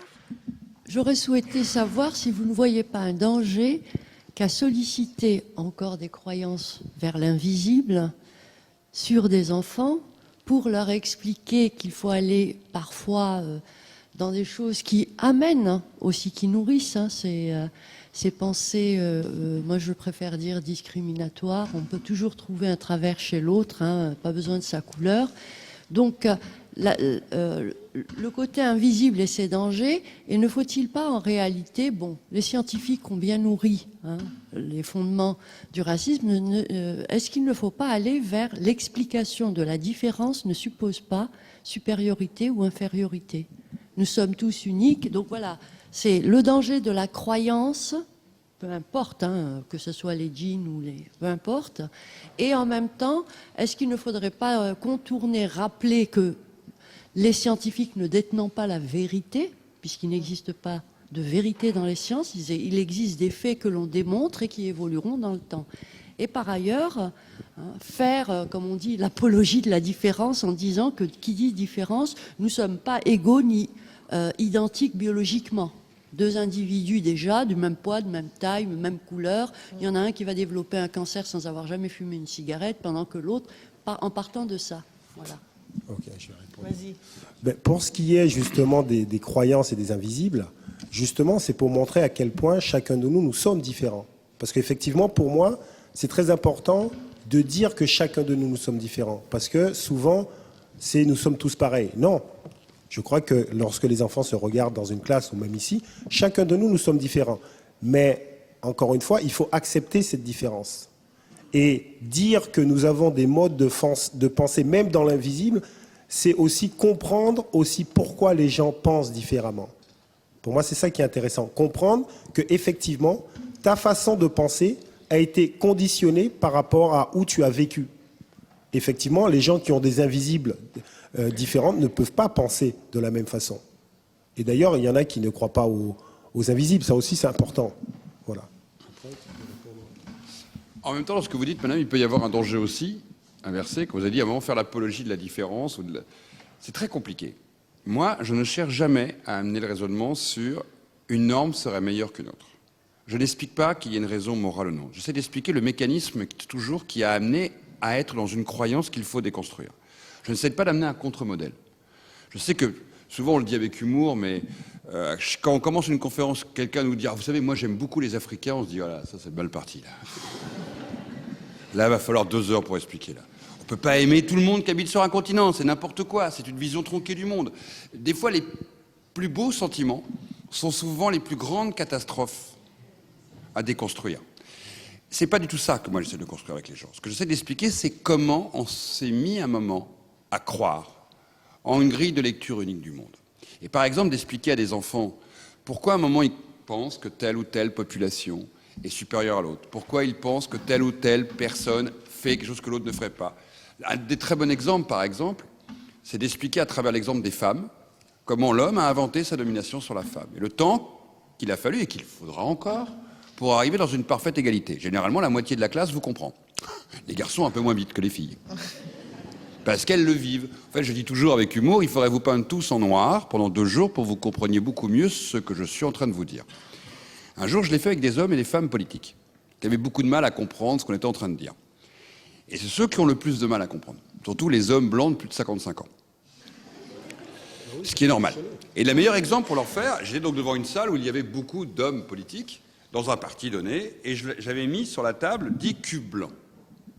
J'aurais souhaité savoir si vous ne voyez pas un danger qu'à solliciter encore des croyances vers l'invisible sur des enfants pour leur expliquer qu'il faut aller parfois dans des choses qui amènent aussi, qui nourrissent ces pensées, moi je préfère dire discriminatoires. On peut toujours trouver un travers chez l'autre, pas besoin de sa couleur. Donc le côté invisible et ses dangers, et ne faut-il pas en réalité, les scientifiques ont bien nourri les fondements du racisme, est-ce qu'il ne faut pas aller vers l'explication de la différence ne suppose pas supériorité ou infériorité? Nous sommes tous uniques, donc voilà, c'est le danger de la croyance, peu importe, que ce soit les djinns ou les... peu importe, et en même temps, est-ce qu'il ne faudrait pas contourner, rappeler que les scientifiques ne détenant pas la vérité, puisqu'il n'existe pas de vérité dans les sciences, il existe des faits que l'on démontre et qui évolueront dans le temps. Et par ailleurs, faire, comme on dit, l'apologie de la différence en disant que qui dit différence, nous ne sommes pas égaux ni identiques biologiquement. Deux individus déjà, du même poids, de même taille, de même couleur. Il y en a un qui va développer un cancer sans avoir jamais fumé une cigarette, pendant que l'autre, en partant de ça. Voilà. Ok, je vais répondre. Vas-y. Pour ce qui est justement des croyances et des invisibles, justement, c'est pour montrer à quel point chacun de nous, nous sommes différents. Parce qu'effectivement, pour moi, c'est très important de dire que chacun de nous, nous sommes différents. Parce que souvent, c'est nous sommes tous pareils. Non. Je crois que lorsque les enfants se regardent dans une classe ou même ici, chacun de nous, nous sommes différents. Mais, encore une fois, il faut accepter cette différence. Et dire que nous avons des modes de pensée, même dans l'invisible, c'est aussi comprendre aussi pourquoi les gens pensent différemment. Pour moi, c'est ça qui est intéressant. Comprendre que effectivement, ta façon de penser a été conditionnée par rapport à où tu as vécu. Effectivement, les gens qui ont des invisibles différents ne peuvent pas penser de la même façon. Et d'ailleurs, il y en a qui ne croient pas aux invisibles. Ça aussi, c'est important. Voilà. En même temps, lorsque vous dites, madame, il peut y avoir un danger aussi, inversé, quand vous avez dit à un moment faire l'apologie de la différence, c'est très compliqué. Moi, je ne cherche jamais à amener le raisonnement sur une norme serait meilleure qu'une autre. Je n'explique pas qu'il y ait une raison morale ou non. J'essaie d'expliquer le mécanisme toujours qui a amené à être dans une croyance qu'il faut déconstruire. Je n'essaie pas d'amener un contre-modèle. Je sais que souvent on le dit avec humour, mais quand on commence une conférence, quelqu'un nous dit « Ah, vous savez, moi j'aime beaucoup les Africains », on se dit « Voilà, ça c'est mal parti, là. » Là, il va falloir 2 heures pour expliquer, là. On ne peut pas aimer tout le monde qui habite sur un continent, c'est n'importe quoi, c'est une vision tronquée du monde. Des fois, les plus beaux sentiments sont souvent les plus grandes catastrophes à déconstruire. C'est pas du tout ça que moi j'essaie de construire avec les gens. Ce que j'essaie d'expliquer, c'est comment on s'est mis un moment à croire en une grille de lecture unique du monde. Et par exemple, d'expliquer à des enfants pourquoi à un moment ils pensent que telle ou telle population est supérieure à l'autre. Pourquoi ils pensent que telle ou telle personne fait quelque chose que l'autre ne ferait pas. Un des très bons exemples, par exemple, c'est d'expliquer à travers l'exemple des femmes comment l'homme a inventé sa domination sur la femme. Et le temps qu'il a fallu et qu'il faudra encore pour arriver dans une parfaite égalité. Généralement, la moitié de la classe vous comprend. Les garçons un peu moins vite que les filles. Parce qu'elles le vivent. En fait, je dis toujours avec humour, il faudrait vous peindre tous en noir pendant 2 jours pour que vous compreniez beaucoup mieux ce que je suis en train de vous dire. Un jour, je l'ai fait avec des hommes et des femmes politiques qui avaient beaucoup de mal à comprendre ce qu'on était en train de dire. Et c'est ceux qui ont le plus de mal à comprendre. Surtout les hommes blancs de plus de 55 ans. Ce qui est normal. Et le meilleur exemple pour leur faire, j'étais donc devant une salle où il y avait beaucoup d'hommes politiques dans un parti donné, et j'avais mis sur la table 10 cubes blancs.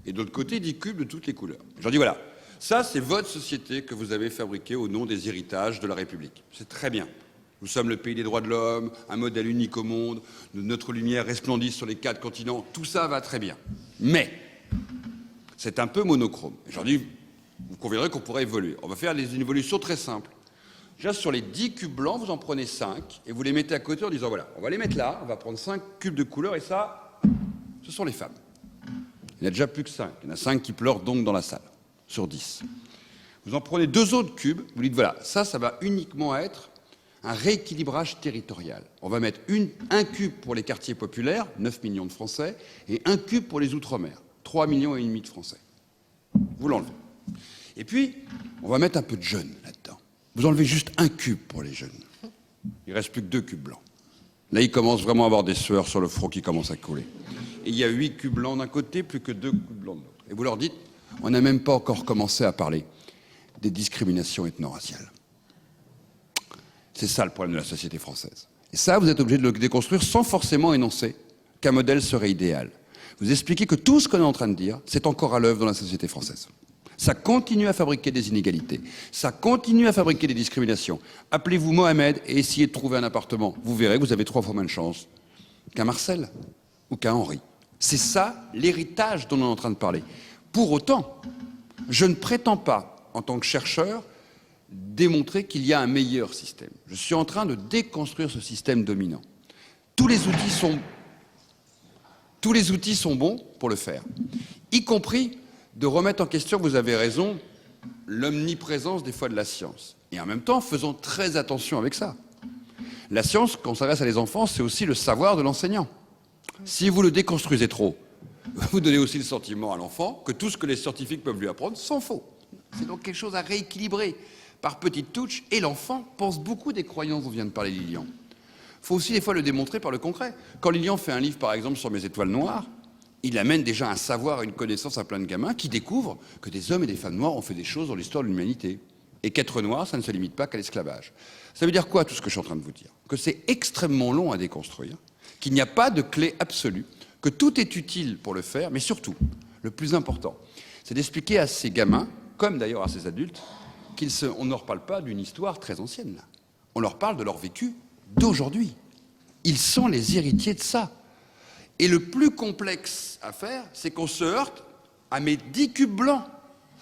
Et de l'autre côté, 10 cubes de toutes les couleurs. Je leur dis voilà, ça c'est votre société que vous avez fabriquée au nom des héritages de la République. C'est très bien. Nous sommes le pays des droits de l'homme, un modèle unique au monde, notre lumière resplendit sur les 4 continents, tout ça va très bien. Mais, c'est un peu monochrome. Je leur dis, vous conviendrez qu'on pourrait évoluer. On va faire une évolution très simple. Déjà, sur les 10 cubes blancs, vous en prenez 5 et vous les mettez à côté en disant, voilà, on va les mettre là, on va prendre 5 cubes de couleur et ça, ce sont les femmes. Il n'y a déjà plus que 5. Il y en a 5 qui pleurent donc dans la salle, sur 10. Vous en prenez 2 autres cubes, vous dites, voilà, ça va uniquement être un rééquilibrage territorial. On va mettre un cube pour les quartiers populaires, 9 millions de Français, et un cube pour les Outre-mer, 3,5 millions de Français. Vous l'enlevez. Et puis, on va mettre un peu de jeunes là-dedans. Vous enlevez juste un cube pour les jeunes. Il ne reste plus que 2 cubes blancs. Là, il commence vraiment à avoir des sueurs sur le front qui commencent à couler. Et il y a 8 cubes blancs d'un côté, plus que 2 cubes blancs de l'autre. Et vous leur dites, on n'a même pas encore commencé à parler des discriminations ethno-raciales. C'est ça le problème de la société française. Et ça, vous êtes obligé de le déconstruire sans forcément énoncer qu'un modèle serait idéal. Vous expliquez que tout ce qu'on est en train de dire, c'est encore à l'œuvre dans la société française. Ça continue à fabriquer des inégalités. Ça continue à fabriquer des discriminations. Appelez-vous Mohamed et essayez de trouver un appartement. Vous verrez, vous avez 3 fois moins de chance qu'un Marcel ou qu'un Henri. C'est ça l'héritage dont on est en train de parler. Pour autant, je ne prétends pas, en tant que chercheur, démontrer qu'il y a un meilleur système. Je suis en train de déconstruire ce système dominant. Tous les outils sont bons pour le faire, y compris de remettre en question, vous avez raison, l'omniprésence des fois de la science. Et en même temps, faisons très attention avec ça. La science, quand on s'adresse à les enfants, c'est aussi le savoir de l'enseignant. Si vous le déconstruisez trop, vous donnez aussi le sentiment à l'enfant que tout ce que les scientifiques peuvent lui apprendre sont faux. C'est donc quelque chose à rééquilibrer par petites touches, et l'enfant pense beaucoup des croyances dont vient de parler Lilian. Il faut aussi des fois le démontrer par le concret. Quand Lilian fait un livre, par exemple, sur mes étoiles noires, il amène déjà un savoir, une connaissance à plein de gamins qui découvrent que des hommes et des femmes noirs ont fait des choses dans l'histoire de l'humanité. Et qu'être noir, ça ne se limite pas qu'à l'esclavage. Ça veut dire quoi, tout ce que je suis en train de vous dire? Que c'est extrêmement long à déconstruire, qu'il n'y a pas de clé absolue, que tout est utile pour le faire, mais surtout, le plus important, c'est d'expliquer à ces gamins, comme d'ailleurs à ces adultes, on ne leur parle pas d'une histoire très ancienne. Là. On leur parle de leur vécu d'aujourd'hui. Ils sont les héritiers de ça. Et le plus complexe à faire, c'est qu'on se heurte à mes 10 cubes blancs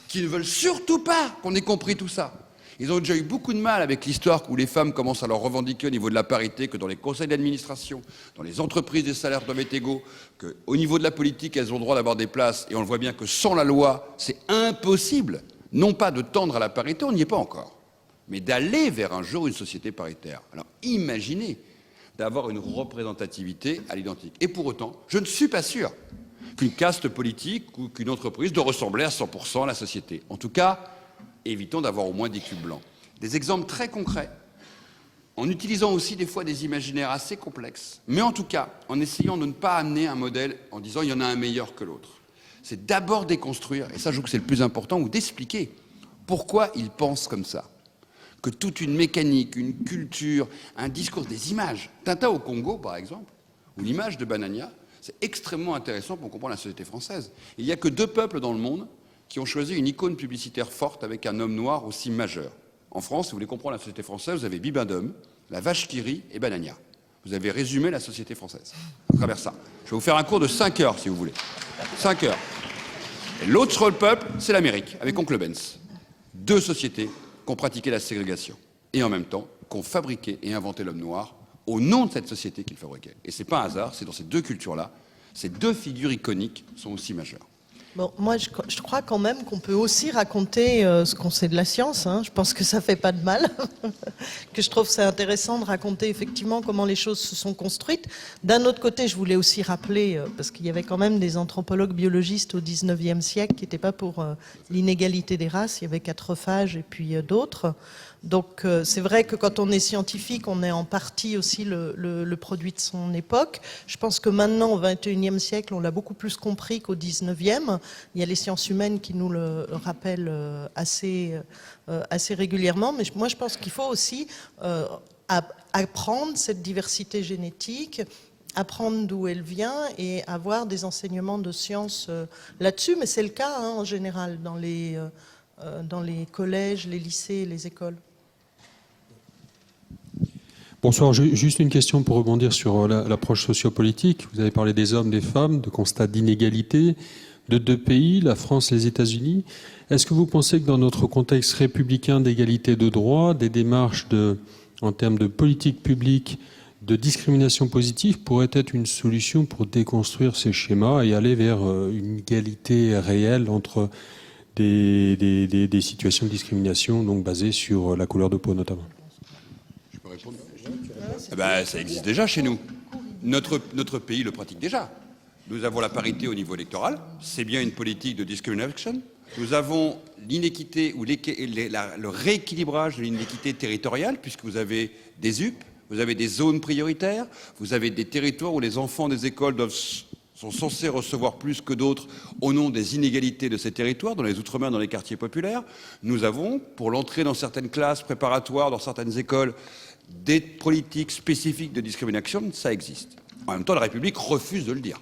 qui ne veulent surtout pas qu'on ait compris tout ça. Ils ont déjà eu beaucoup de mal avec l'histoire où les femmes commencent à leur revendiquer au niveau de la parité que dans les conseils d'administration, dans les entreprises, les salaires doivent être égaux, qu'au niveau de la politique, elles ont le droit d'avoir des places, et on le voit bien que sans la loi, c'est impossible, non pas de tendre à la parité, on n'y est pas encore, mais d'aller vers un jour une société paritaire. Alors imaginez d'avoir une représentativité à l'identique. Et pour autant, je ne suis pas sûr qu'une caste politique ou qu'une entreprise doit ressembler à 100% à la société. En tout cas, évitons d'avoir au moins des cubes blancs. Des exemples très concrets, en utilisant aussi des fois des imaginaires assez complexes, mais en tout cas, en essayant de ne pas amener un modèle en disant il y en a un meilleur que l'autre. C'est d'abord déconstruire, et ça je trouve que c'est le plus important, ou d'expliquer pourquoi ils pensent comme ça. Que toute une mécanique, une culture, un discours, des images. Tintin au Congo, par exemple, ou l'image de Banania, c'est extrêmement intéressant pour comprendre la société française. Il n'y a que 2 peuples dans le monde qui ont choisi une icône publicitaire forte avec un homme noir aussi majeur. En France, si vous voulez comprendre la société française, vous avez Bibendum, la vache qui rit et Banania. Vous avez résumé la société française à travers ça. Je vais vous faire un cours de 5 heures, si vous voulez. 5 heures. Et l'autre peuple, c'est l'Amérique, avec Oncle Benz. 2 sociétés qui ont pratiqué la ségrégation et en même temps qui ont fabriqué et inventé l'homme noir au nom de cette société qu'ils fabriquaient. Et c'est pas un hasard, c'est dans ces 2 cultures-là, ces 2 figures iconiques sont aussi majeures. Bon, moi, je crois quand même qu'on peut aussi raconter ce qu'on sait de la science. Hein. Je pense que ça fait pas de mal. Que je trouve c'est intéressant de raconter effectivement comment les choses se sont construites. D'un autre côté, je voulais aussi rappeler, parce qu'il y avait quand même des anthropologues biologistes au 19e siècle qui n'étaient pas pour l'inégalité des races. Il y avait Quatrefages et puis d'autres. Donc c'est vrai que quand on est scientifique, on est en partie aussi le produit de son époque. Je pense que maintenant, au XXIe siècle, on l'a beaucoup plus compris qu'au XIXe. Il y a les sciences humaines qui nous le rappellent assez régulièrement. Mais moi, je pense qu'il faut aussi apprendre cette diversité génétique, apprendre d'où elle vient et avoir des enseignements de sciences là-dessus. Mais c'est le cas en général dans les collèges, les lycées, les écoles. Bonsoir, juste une question pour rebondir sur l'approche sociopolitique. Vous avez parlé des hommes, des femmes, de constats d'inégalité, de 2 pays, la France et les États-Unis. Est-ce que vous pensez que dans notre contexte républicain d'égalité de droits, des démarches en termes de politique publique, de discrimination positive pourraient être une solution pour déconstruire ces schémas et aller vers une égalité réelle entre des situations de discrimination donc basées sur la couleur de peau notamment? Je peux répondre? Ça existe déjà chez nous. Notre pays le pratique déjà. Nous avons la parité au niveau électoral. C'est bien une politique de discrimination. Nous avons l'inéquité ou le rééquilibrage de l'inéquité territoriale, puisque vous avez des UP, vous avez des zones prioritaires, vous avez des territoires où les enfants des écoles sont censés recevoir plus que d'autres au nom des inégalités de ces territoires, dans les outre-mer, dans les quartiers populaires. Nous avons, pour l'entrée dans certaines classes préparatoires, dans certaines écoles, des politiques spécifiques de discrimination, ça existe. En même temps, la République refuse de le dire.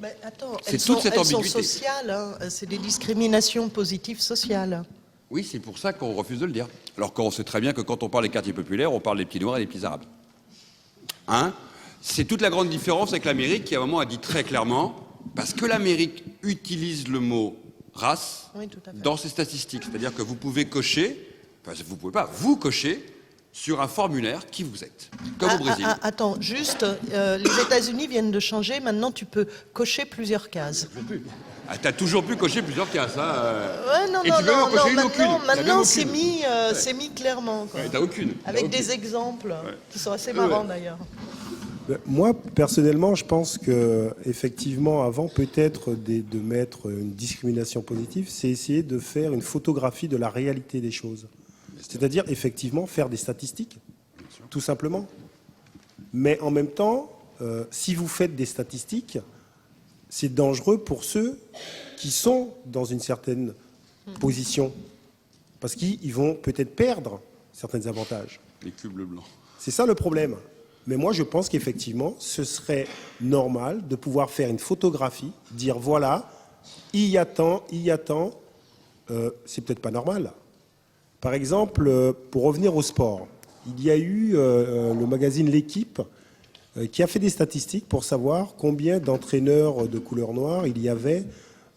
Mais attends, C'est toute cette ambiguïté. Elles sont sociales, hein. C'est des discriminations positives sociales. Oui, c'est pour ça qu'on refuse de le dire. Alors qu'on sait très bien que quand on parle des quartiers populaires, on parle des petits noirs et des petits arabes. Hein? C'est toute la grande différence avec l'Amérique qui, à un moment, a dit très clairement, parce que l'Amérique utilise le mot race dans ses statistiques. C'est-à-dire que vous pouvez cocher, enfin, vous pouvez pas, vous cocher sur un formulaire qui vous êtes, comme au Brésil. Attends, juste, les États-Unis viennent de changer, maintenant tu peux cocher plusieurs cases. T'as toujours pu cocher plusieurs cases, hein Ouais, non, et tu peux même en cocher une aucune. Maintenant c'est mis clairement. Quoi. Ouais, t'as aucune. Avec des exemples qui sont assez marrants d'ailleurs. Moi, personnellement, je pense que effectivement, avant peut-être de mettre une discrimination positive, c'est essayer de faire une photographie de la réalité des choses. C'est-à-dire, effectivement, faire des statistiques, tout simplement. Mais en même temps, si vous faites des statistiques, c'est dangereux pour ceux qui sont dans une certaine position. Parce qu'ils vont peut-être perdre certains avantages. Les cubes blancs. C'est ça le problème. Mais moi, je pense qu'effectivement, ce serait normal de pouvoir faire une photographie, dire voilà, il y a tant, c'est peut-être pas normal. Par exemple, pour revenir au sport, il y a eu le magazine L'Équipe qui a fait des statistiques pour savoir combien d'entraîneurs de couleur noire il y avait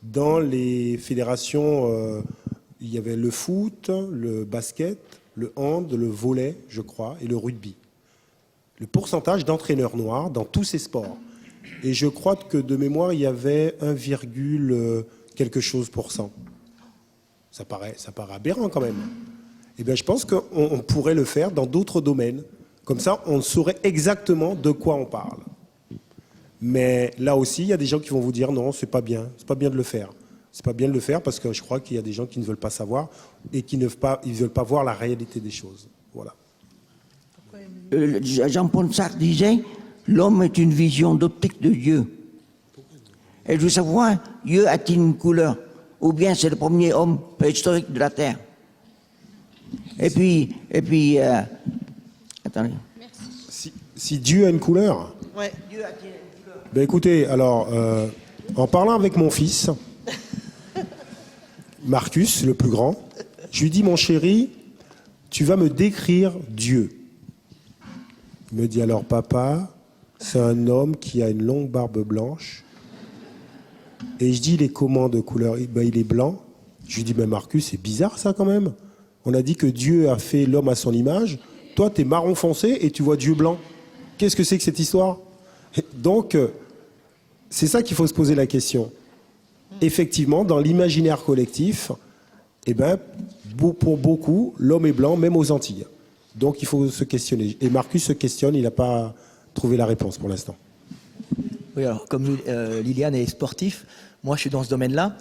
dans les fédérations. Il y avait le foot, le basket, le hand, le volley, je crois, et le rugby. Le pourcentage d'entraîneurs noirs dans tous ces sports. Et je crois que de mémoire, il y avait 1, quelque chose %. Ça paraît aberrant quand même. Eh bien, je pense qu'on pourrait le faire dans d'autres domaines. Comme ça, on saurait exactement de quoi on parle. Mais là aussi, il y a des gens qui vont vous dire non, c'est pas bien de le faire. C'est pas bien de le faire parce que je crois qu'il y a des gens qui ne veulent pas savoir et qui ne veulent pas voir la réalité des choses. Voilà. Jean-Paul Sartre disait l'homme est une vision d'optique de Dieu. Et je veux savoir, Dieu a-t-il une couleur? Ou bien c'est le premier homme préhistorique de la Terre? Et puis attendez. Si Dieu a une couleur? Ouais. Dieu a-t-il une couleur? Ben écoutez, alors, en parlant avec mon fils, Marcus, le plus grand, je lui dis, mon chéri, tu vas me décrire Dieu. Il me dit, alors papa, c'est un homme qui a une longue barbe blanche. Et je dis, il est comment de couleur? Ben, il est blanc. Je lui dis, ben Marcus, c'est bizarre ça quand même. On a dit que Dieu a fait l'homme à son image. Toi, tu es marron foncé et tu vois Dieu blanc. Qu'est-ce que c'est que cette histoire? Donc, c'est ça qu'il faut se poser la question. Effectivement, dans l'imaginaire collectif, eh ben, pour beaucoup, l'homme est blanc, même aux Antilles. Donc, il faut se questionner. Et Marcus se questionne, il n'a pas trouvé la réponse pour l'instant. Oui, alors, comme Liliane est sportif, moi, je suis dans ce domaine-là.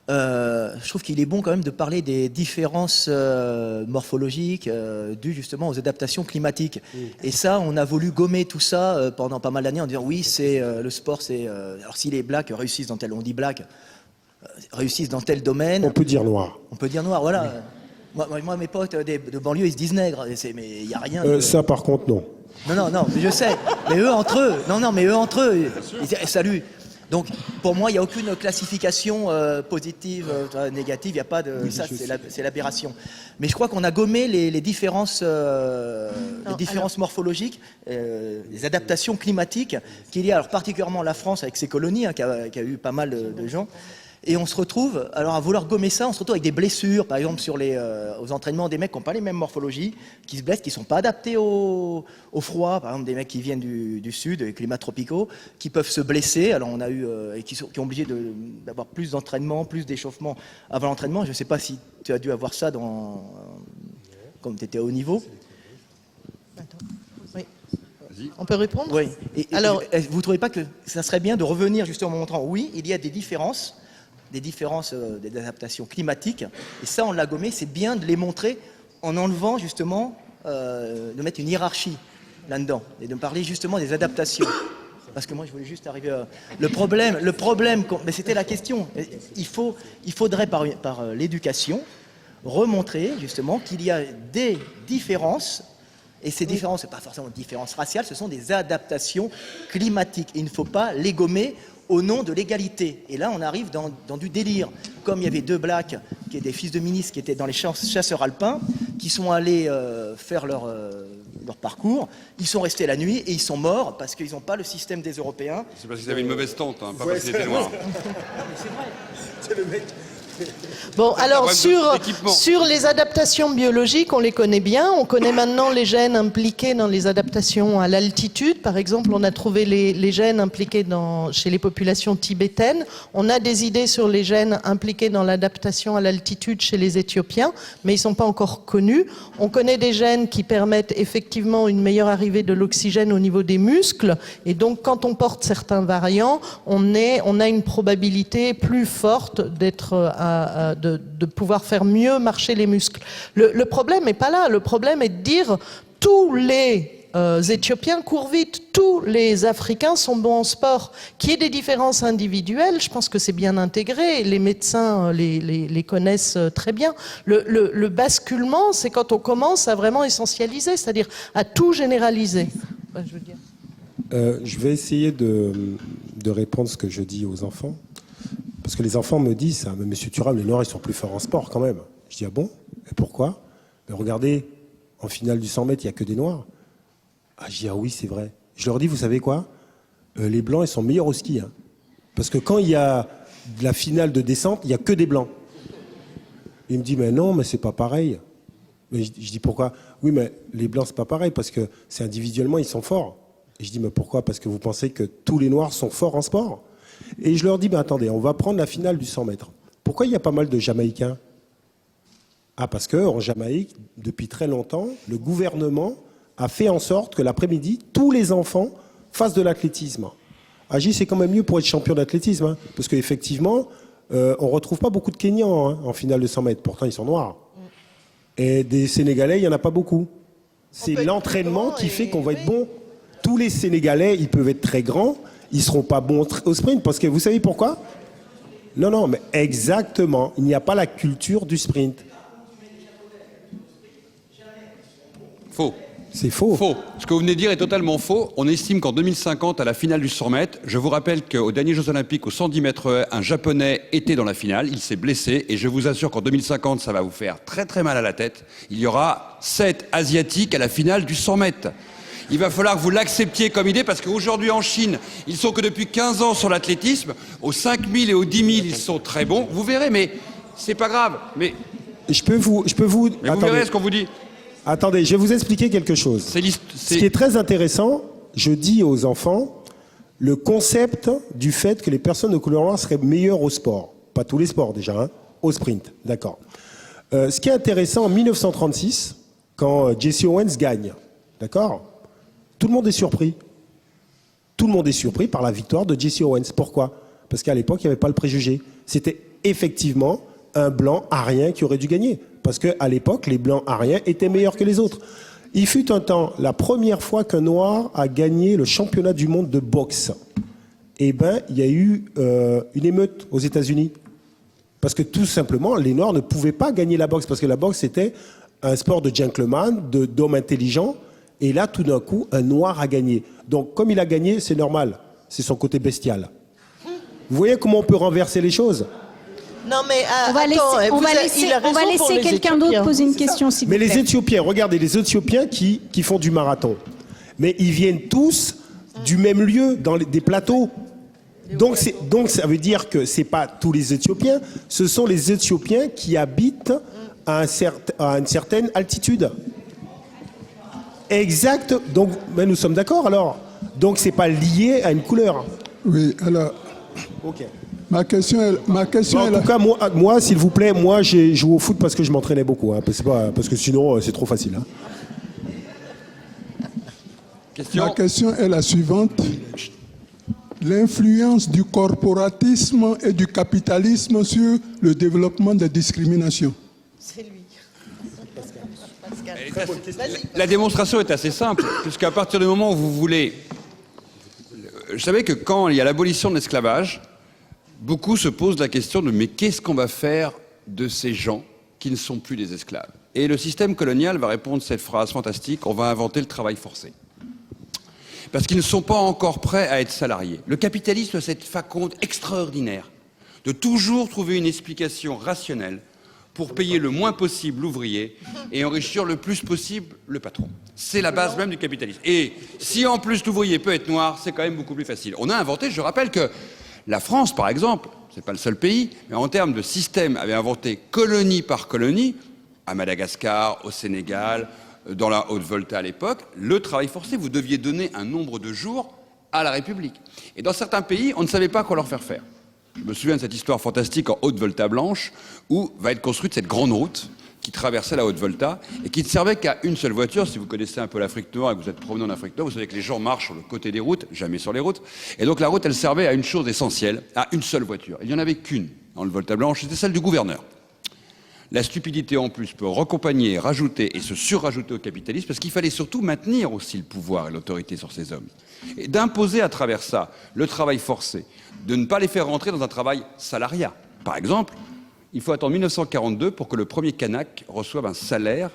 Je trouve qu'il est bon quand même de parler des différences morphologiques dues justement aux adaptations climatiques. Et ça, on a voulu gommer tout ça pendant pas mal d'années en disant oui, c'est le sport, c'est alors si les blacks réussissent dans tel, on dit black, réussissent dans tel domaine. On peut dire noir. On peut dire noir, voilà. Moi, mes potes de banlieue, ils se disent nègres, mais il n'y a rien. Ça, par contre, non. Non, mais je sais. Mais eux entre eux, salut. Donc, pour moi, il n'y a aucune classification positive, négative. Il n'y a pas de. Ça, c'est l'aberration. Mais je crois qu'on a gommé les différences, morphologiques, les adaptations climatiques qu'il y a. Alors, particulièrement la France avec ses colonies, qui a eu pas mal de gens. Et on se retrouve, alors à vouloir gommer ça, on se retrouve avec des blessures, par exemple aux entraînements, des mecs qui n'ont pas les mêmes morphologies, qui se blessent, qui ne sont pas adaptés au froid, par exemple des mecs qui viennent du sud, des climats tropicaux, qui peuvent se blesser, alors on a eu, et qui sont obligés d'avoir plus d'entraînement, plus d'échauffement avant l'entraînement. Je ne sais pas si tu as dû avoir ça quand tu étais à haut niveau. Oui. On peut répondre? Oui. Alors, vous ne trouvez pas que ça serait bien de revenir justement en montrant, oui, il y a des différences des adaptations climatiques, et ça on l'a gommé, c'est bien de les montrer en enlevant justement, de mettre une hiérarchie là-dedans, et de parler justement des adaptations. Parce que moi je voulais juste arriver à... Le problème, mais c'était la question, il faudrait par l'éducation remontrer justement qu'il y a des différences, et ces différences, ce n'est pas forcément des différences raciales, ce sont des adaptations climatiques, et il ne faut pas les gommer au nom de l'égalité. Et là, on arrive dans du délire. Comme il y avait deux blacks, qui étaient des fils de ministres, qui étaient dans les chasseurs alpins, qui sont allés faire leur parcours, ils sont restés la nuit et ils sont morts parce qu'ils n'ont pas le système des Européens. C'est parce qu'ils avaient une mauvaise tante, pas parce qu'ils étaient noirs. C'est vrai. C'est le mec. Bon, alors Équipement. sur les adaptations biologiques, on les connaît bien. On connaît maintenant les gènes impliqués dans les adaptations à l'altitude. Par exemple, on a trouvé les gènes impliqués chez les populations tibétaines. On a des idées sur les gènes impliqués dans l'adaptation à l'altitude chez les Éthiopiens, mais ils ne sont pas encore connus. On connaît des gènes qui permettent effectivement une meilleure arrivée de l'oxygène au niveau des muscles. Et donc, quand on porte certains variants, on a une probabilité plus forte de pouvoir faire mieux marcher les muscles. Le problème n'est pas là. Le problème est de dire tous les Éthiopiens courent vite, tous les Africains sont bons en sport. Qu'il y ait des différences individuelles, je pense que c'est bien intégré. Les médecins les connaissent très bien. Le basculement, c'est quand on commence à vraiment essentialiser, c'est-à-dire à tout généraliser. Je veux dire. Je vais essayer de répondre ce que je dis aux enfants. Parce que les enfants me disent ça, mais monsieur Thuram, les Noirs, ils sont plus forts en sport quand même. Je dis, ah bon? Et pourquoi? Mais regardez, en finale du 100 mètres, il n'y a que des Noirs. Ah, je dis, ah oui, c'est vrai. Je leur dis, vous savez quoi? Les Blancs, ils sont meilleurs au ski. Hein. Parce que quand il y a de la finale de descente, il n'y a que des Blancs. Il me dit, mais non, mais c'est pas pareil. Mais je dis, pourquoi? Oui, mais les Blancs, c'est pas pareil, parce que c'est individuellement, ils sont forts. Et je dis, mais pourquoi? Parce que vous pensez que tous les Noirs sont forts en sport? Et je leur dis, attendez, on va prendre la finale du 100 mètres. Pourquoi il y a pas mal de Jamaïcains? Ah, parce qu'en Jamaïque, depuis très longtemps, le gouvernement a fait en sorte que l'après-midi, tous les enfants fassent de l'athlétisme. Agi, c'est quand même mieux pour être champion d'athlétisme, hein, parce qu'effectivement, on ne retrouve pas beaucoup de Kenyans hein, en finale de 100 mètres. Pourtant, ils sont noirs. Et des Sénégalais, il n'y en a pas beaucoup. C'est l'entraînement qui fait qu'on va être bon. Tous les Sénégalais, ils peuvent être très grands, ils ne seront pas bons au sprint, parce que vous savez pourquoi? Non, mais exactement. Il n'y a pas la culture du sprint. Faux. C'est faux. Faux. Ce que vous venez de dire est totalement faux. On estime qu'en 2050, à la finale du 100 mètres, je vous rappelle qu'aux derniers Jeux Olympiques, au 110 mètres, un Japonais était dans la finale. Il s'est blessé. Et je vous assure qu'en 2050, ça va vous faire très très mal à la tête. Il y aura 7 Asiatiques à la finale du 100 mètres. Il va falloir que vous l'acceptiez comme idée parce qu'aujourd'hui en Chine, ils sont que depuis 15 ans sur l'athlétisme. Aux 5000 et aux 10 000, ils sont très bons. Vous verrez, mais c'est pas grave. Mais je peux vous. Mais vous verrez ce qu'on vous dit. Attendez, je vais vous expliquer quelque chose. Ce qui est très intéressant, je dis aux enfants, le concept du fait que les personnes de couleur noire seraient meilleures au sport. Pas tous les sports déjà, hein, au sprint, d'accord. Ce qui est intéressant, en 1936, quand Jesse Owens gagne, d'accord, tout le monde est surpris. Tout le monde est surpris par la victoire de Jesse Owens. Pourquoi? Parce qu'à l'époque, il n'y avait pas le préjugé. C'était effectivement un blanc arien qui aurait dû gagner. Parce qu'à l'époque, les blancs ariens étaient meilleurs que les autres. Il fut un temps, la première fois qu'un noir a gagné le championnat du monde de boxe, eh ben, il y a eu une émeute aux États-Unis. Parce que tout simplement, les noirs ne pouvaient pas gagner la boxe. Parce que la boxe, c'était un sport de gentleman, d'hommes intelligents. Et là, tout d'un coup, un noir a gagné. Donc, comme il a gagné, c'est normal. C'est son côté bestial. Vous voyez comment on peut renverser les choses? Non, mais on va laisser quelqu'un d'autre poser une question, s'il vous plaît. Mais les Éthiopiens, regardez, les Éthiopiens qui font du marathon. Mais ils viennent tous du même lieu, dans des plateaux. Donc ça veut dire que ce n'est pas tous les Éthiopiens, ce sont les Éthiopiens qui habitent à une certaine altitude. Exact. Donc, mais nous sommes d'accord alors. Donc c'est pas lié à une couleur. Oui, alors. Ok. Ma question est en tout cas, moi, s'il vous plaît, moi, j'ai joué au foot parce que je m'entraînais beaucoup. Hein, parce que sinon, c'est trop facile. Hein. Ma question est la suivante. L'influence du corporatisme et du capitalisme sur le développement des discriminations. C'est lui. La démonstration est assez simple, puisqu'à partir du moment où vous voulez... Vous savez que quand il y a l'abolition de l'esclavage, beaucoup se posent la question de mais qu'est-ce qu'on va faire de ces gens qui ne sont plus des esclaves? Et le système colonial va répondre à cette phrase fantastique, on va inventer le travail forcé. Parce qu'ils ne sont pas encore prêts à être salariés. Le capitalisme a cette faconde extraordinaire de toujours trouver une explication rationnelle pour payer le moins possible l'ouvrier et enrichir le plus possible le patron. C'est la base même du capitalisme. Et si en plus l'ouvrier peut être noir, c'est quand même beaucoup plus facile. On a inventé, je rappelle que la France, par exemple, c'est pas le seul pays, mais en termes de système, avait inventé colonie par colonie, à Madagascar, au Sénégal, dans la Haute-Volta à l'époque, le travail forcé. Vous deviez donner un nombre de jours à la République. Et dans certains pays, on ne savait pas quoi leur faire faire. Je me souviens de cette histoire fantastique en Haute-Volta blanche, où va être construite cette grande route qui traversait la Haute-Volta et qui ne servait qu'à une seule voiture. Si vous connaissez un peu l'Afrique noire et que vous êtes promené en Afrique noire, vous savez que les gens marchent sur le côté des routes, jamais sur les routes. Et donc la route, elle servait à une chose essentielle, à une seule voiture. Il n'y en avait qu'une dans le Volta blanche, c'était celle du gouverneur. La stupidité en plus peut raccompagner, rajouter et se surrajouter au capitalisme parce qu'il fallait surtout maintenir aussi le pouvoir et l'autorité sur ces hommes. Et d'imposer à travers ça le travail forcé, de ne pas les faire rentrer dans un travail salariat. Par exemple, il faut attendre 1942 pour que le premier Kanak reçoive un salaire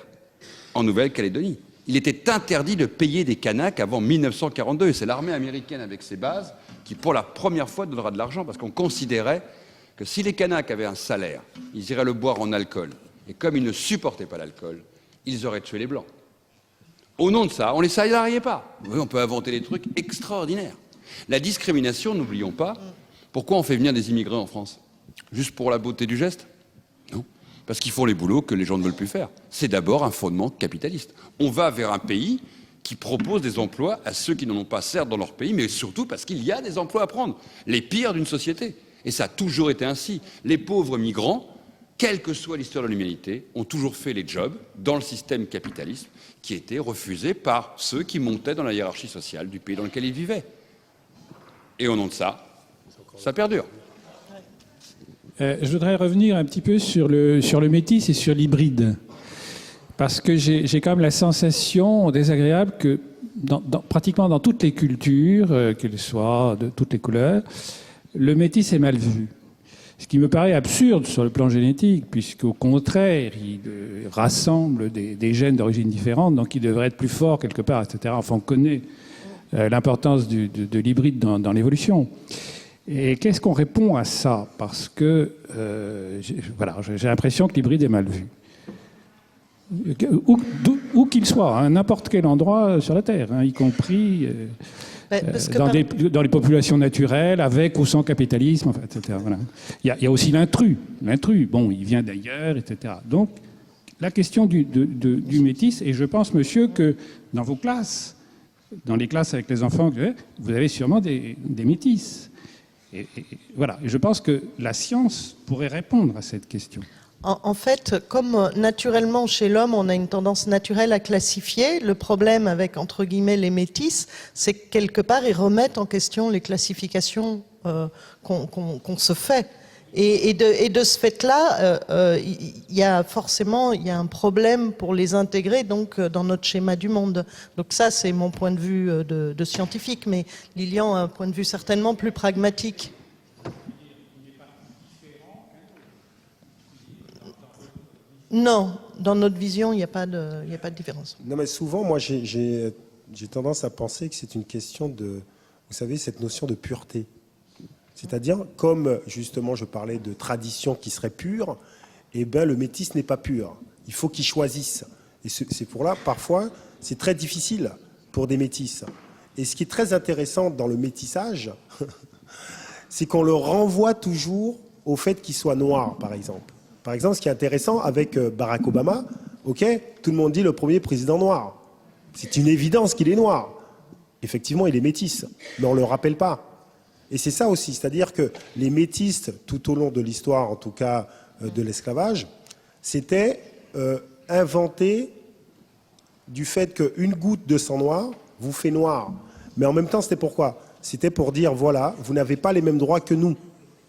en Nouvelle-Calédonie. Il était interdit de payer des Kanaks avant 1942. Et c'est l'armée américaine avec ses bases qui, pour la première fois, donnera de l'argent parce qu'on considérait que si les Kanaks avaient un salaire, ils iraient le boire en alcool. Et comme ils ne supportaient pas l'alcool, ils auraient tué les Blancs. Au nom de ça, on les salariait pas. Oui, on peut inventer des trucs extraordinaires. La discrimination, n'oublions pas, pourquoi on fait venir des immigrés en France? Juste pour la beauté du geste? Non. Parce qu'ils font les boulots que les gens ne veulent plus faire. C'est d'abord un fondement capitaliste. On va vers un pays qui propose des emplois à ceux qui n'en ont pas, certes, dans leur pays, mais surtout parce qu'il y a des emplois à prendre. Les pires d'une société. Et ça a toujours été ainsi. Les pauvres migrants, quelle que soit l'histoire de l'humanité, ont toujours fait les jobs dans le système capitaliste qui était refusé par ceux qui montaient dans la hiérarchie sociale du pays dans lequel ils vivaient. Et au nom de ça, ça perdure. Je voudrais revenir un petit peu sur le métis et sur l'hybride. Parce que j'ai quand même la sensation désagréable que pratiquement dans toutes les cultures, qu'elles soient de toutes les couleurs, le métis est mal vu. Ce qui me paraît absurde sur le plan génétique, puisqu'au contraire, il rassemble des gènes d'origine différente, donc il devrait être plus fort quelque part, etc. Enfin, on connaît l'importance de l'hybride dans l'évolution. Et qu'est-ce qu'on répond à ça? Parce que j'ai l'impression que l'hybride est mal vu. Où qu'il soit, à n'importe quel endroit sur la Terre, y compris dans les populations naturelles, avec ou sans capitalisme, enfin, etc. Voilà. Il y a aussi l'intrus. Bon, il vient d'ailleurs, etc. Donc, la question du métis, et je pense, monsieur, que dans vos classes, dans les classes avec les enfants, vous avez sûrement des métis. Et voilà. Et je pense que la science pourrait répondre à cette question. En fait, comme naturellement chez l'homme, on a une tendance naturelle à classifier, le problème avec, entre guillemets, les métis, c'est que quelque part, ils remettent en question les classifications qu'on se fait. Et de ce fait-là, il y a un problème pour les intégrer donc dans notre schéma du monde. Donc ça, c'est mon point de vue de scientifique, mais Lilian a un point de vue certainement plus pragmatique. Non, dans notre vision, il n'y a pas de différence. Non, mais souvent, moi, j'ai tendance à penser que c'est une question de, vous savez, cette notion de pureté. C'est-à-dire, comme justement je parlais de tradition qui serait pure, eh ben le métis n'est pas pur. Il faut qu'ils choisissent. Et c'est pour là, parfois, c'est très difficile pour des métis. Et ce qui est très intéressant dans le métissage, c'est qu'on le renvoie toujours au fait qu'il soit noir, par exemple. Par exemple, ce qui est intéressant avec Barack Obama, ok, tout le monde dit le premier président noir. C'est une évidence qu'il est noir. Effectivement, il est métis, mais on ne le rappelle pas. Et c'est ça aussi, c'est-à-dire que les métis, tout au long de l'histoire, en tout cas de l'esclavage, c'était inventé du fait qu'une goutte de sang noir vous fait noir. Mais en même temps, c'était pourquoi? C'était pour dire, voilà, vous n'avez pas les mêmes droits que nous.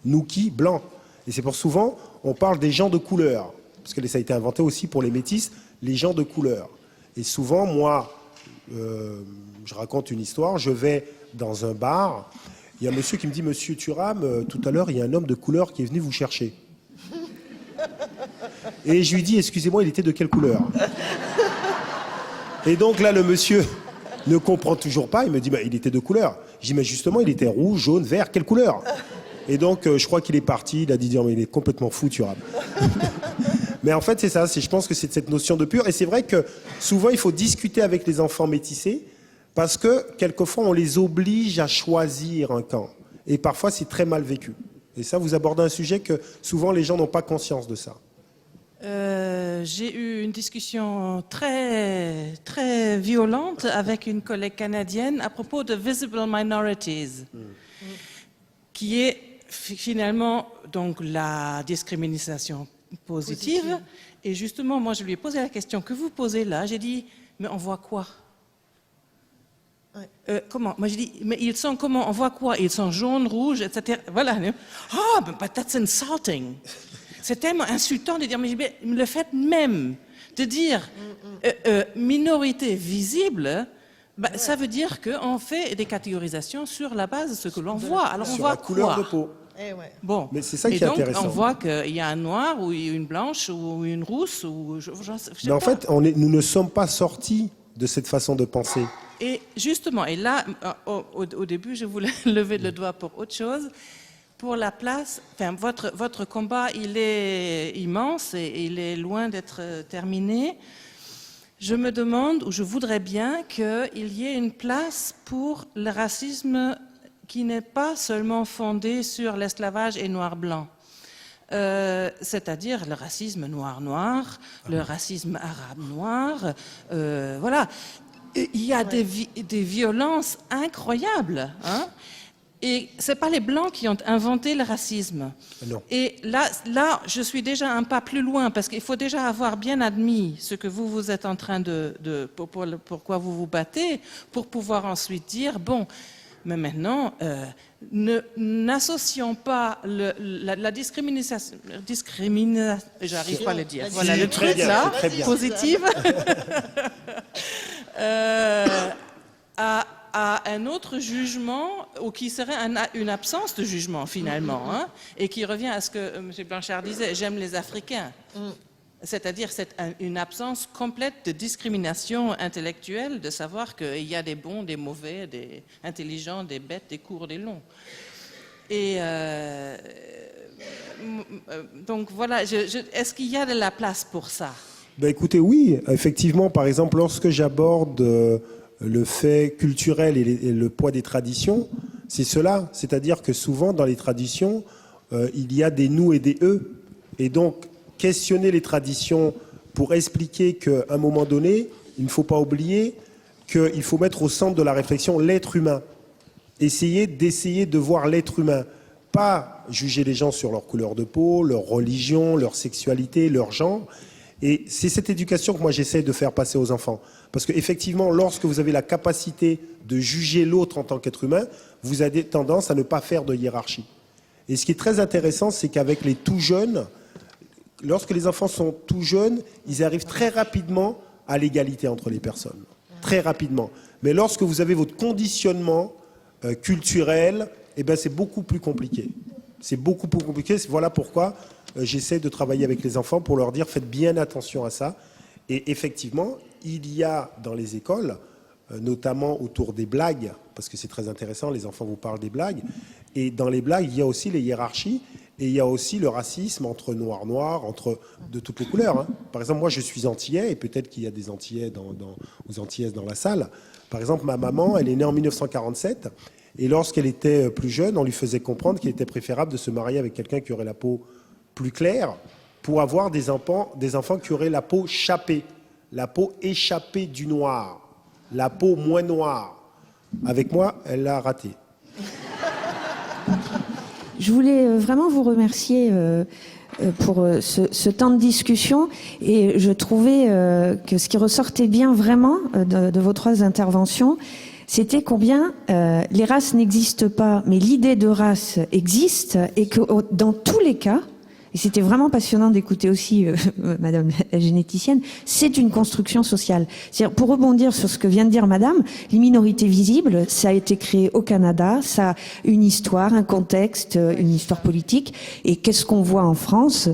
Nous qui, blancs. Et c'est pour souvent, on parle des gens de couleur. Parce que ça a été inventé aussi pour les métis, les gens de couleur. Et souvent, moi, je raconte une histoire, je vais dans un bar, il y a un monsieur qui me dit, monsieur Thuram, tout à l'heure, il y a un homme de couleur qui est venu vous chercher. Et je lui dis, excusez-moi, il était de quelle couleur? Et donc là, le monsieur ne comprend toujours pas, il me dit, bah, il était de couleur. Je dis, mais justement, il était rouge, jaune, vert, quelle couleur? Et donc, je crois qu'il est parti, il a dit, mais il est complètement fou, Thuram. Mais en fait, c'est ça, je pense que c'est cette notion de pur. Et c'est vrai que souvent, il faut discuter avec les enfants métissés, parce que quelquefois, on les oblige à choisir un camp. Et parfois, c'est très mal vécu. Et ça, vous abordez un sujet que souvent, les gens n'ont pas conscience de ça. J'ai eu une discussion très, très violente avec une collègue canadienne à propos de visible minorities, qui est finalement donc la discrimination positive. Et justement, moi, je lui ai posé la question que vous posez là. J'ai dit, mais on voit quoi? Comment? Moi, j'ai dit, mais ils sont comment? On voit quoi? Ils sont jaunes, rouges, etc. Voilà. Oh, but that's insulting. C'est tellement insultant de dire, mais le fait même de dire minorité visible, bah, ça veut dire qu'on fait des catégorisations sur la base de ce que l'on voit. Alors on voit la couleur quoi? de peau. Bon. Mais c'est ça qui est donc, intéressant. on voit qu'il y a un noir ou une blanche ou une rousse ou je sais Mais en pas. fait, nous ne sommes pas sortis de cette façon de penser. Et justement, et là, au début, je voulais lever le doigt pour autre chose. Pour la place, enfin, votre combat, il est immense et il est loin d'être terminé. Je me demande, ou je voudrais bien qu'il y ait une place pour le racisme qui n'est pas seulement fondé sur l'esclavage et noir-blanc. C'est-à-dire le racisme noir-noir, le racisme arabe-noir, voilà. Il y a des violences incroyables, hein. Et c'est pas les Blancs qui ont inventé le racisme. Non. Et là, je suis déjà un pas plus loin, parce qu'il faut déjà avoir bien admis ce que vous êtes en train pourquoi vous vous battez, pour pouvoir ensuite dire, bon, mais maintenant, n'associons pas la discrimination, j'arrive pas à le dire, voilà le truc là, positive, à un autre jugement, ou qui serait une absence de jugement finalement, hein, et qui revient à ce que M. Blanchard disait, j'aime les Africains. C'est-à-dire une absence complète de discrimination intellectuelle, de savoir qu'il y a des bons, des mauvais, des intelligents, des bêtes, des courts, des longs. Et donc voilà, est-ce qu'il y a de la place pour ça? Ben écoutez, oui, effectivement, par exemple, lorsque j'aborde le fait culturel et le poids des traditions, c'est cela. C'est-à-dire que souvent, dans les traditions, il y a des nous et des eux. Et donc, questionner les traditions pour expliquer qu'à un moment donné, il ne faut pas oublier qu'il faut mettre au centre de la réflexion l'être humain. D'essayer de voir l'être humain. Pas juger les gens sur leur couleur de peau, leur religion, leur sexualité, leur genre. Et c'est cette éducation que moi j'essaie de faire passer aux enfants. Parce qu'effectivement, lorsque vous avez la capacité de juger l'autre en tant qu'être humain, vous avez tendance à ne pas faire de hiérarchie. Et ce qui est très intéressant, c'est qu'avec les tout jeunes, lorsque les enfants sont tout jeunes, ils arrivent très rapidement à l'égalité entre les personnes. Très rapidement. Mais lorsque vous avez votre conditionnement culturel, eh ben c'est beaucoup plus compliqué. C'est beaucoup plus compliqué. Voilà pourquoi j'essaie de travailler avec les enfants pour leur dire faites bien attention à ça. Et effectivement, il y a dans les écoles, notamment autour des blagues, parce que c'est très intéressant, les enfants vous parlent des blagues, et dans les blagues, il y a aussi les hiérarchies, et il y a aussi le racisme entre noir, de toutes les couleurs. Hein. Par exemple, moi je suis antillais, et peut-être qu'il y a des antillais aux antillaises dans la salle. Par exemple, ma maman, elle est née en 1947, et lorsqu'elle était plus jeune, on lui faisait comprendre qu'il était préférable de se marier avec quelqu'un qui aurait la peau plus claire, pour avoir des enfants qui auraient la peau chapée, la peau échappée du noir, la peau moins noire. Avec moi, elle l'a raté. Je voulais vraiment vous remercier pour ce temps de discussion, et je trouvais que ce qui ressortait bien vraiment de vos trois interventions, c'était combien les races n'existent pas, mais l'idée de race existe, et que dans tous les cas, et c'était vraiment passionnant d'écouter aussi Madame la généticienne, c'est une construction sociale. C'est-à-dire, pour rebondir sur ce que vient de dire Madame, les minorités visibles, ça a été créé au Canada, ça a une histoire, un contexte, une histoire politique. Et qu'est-ce qu'on voit en France?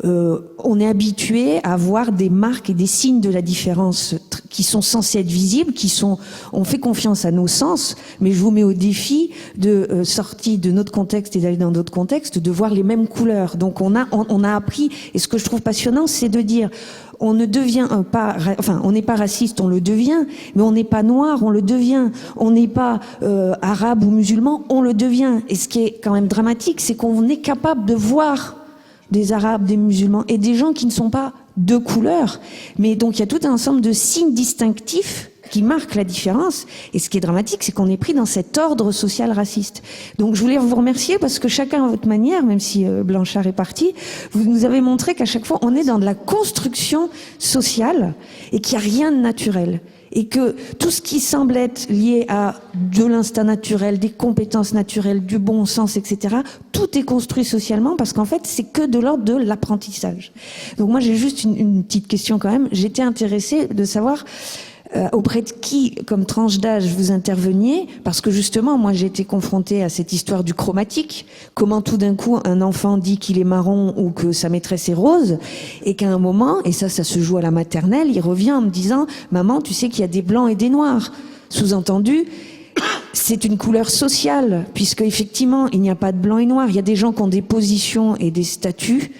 On est habitué à voir des marques et des signes de la différence qui sont censés être visibles, on fait confiance à nos sens, mais je vous mets au défi de sortir de notre contexte et d'aller dans d'autres contextes, de voir les mêmes couleurs. Donc on a appris, et ce que je trouve passionnant, c'est de dire, on ne devient pas, enfin, on n'est pas raciste, on le devient, mais on n'est pas noir, on le devient. On n'est pas arabe ou musulman, on le devient. Et ce qui est quand même dramatique, c'est qu'on est capable de voir des arabes, des musulmans et des gens qui ne sont pas de couleur. Mais donc il y a tout un ensemble de signes distinctifs qui marquent la différence. Et ce qui est dramatique, c'est qu'on est pris dans cet ordre social raciste. Donc je voulais vous remercier parce que chacun à votre manière, même si Blanchard est parti, vous nous avez montré qu'à chaque fois, on est dans de la construction sociale et qu'il n'y a rien de naturel. Et que tout ce qui semble être lié à de l'instinct naturel, des compétences naturelles, du bon sens, etc., tout est construit socialement parce qu'en fait, c'est que de l'ordre de l'apprentissage. Donc moi, j'ai juste une petite question quand même. J'étais intéressée de savoir auprès de qui, comme tranche d'âge, vous interveniez, parce que justement, moi, j'ai été confrontée à cette histoire du chromatique. Comment tout d'un coup, un enfant dit qu'il est marron ou que sa maîtresse est rose, et qu'à un moment, et ça se joue à la maternelle, il revient en me disant « Maman, tu sais qu'il y a des blancs et des noirs ». Sous-entendu, c'est une couleur sociale, puisque effectivement, il n'y a pas de blanc et noir. Il y a des gens qui ont des positions et des statuts,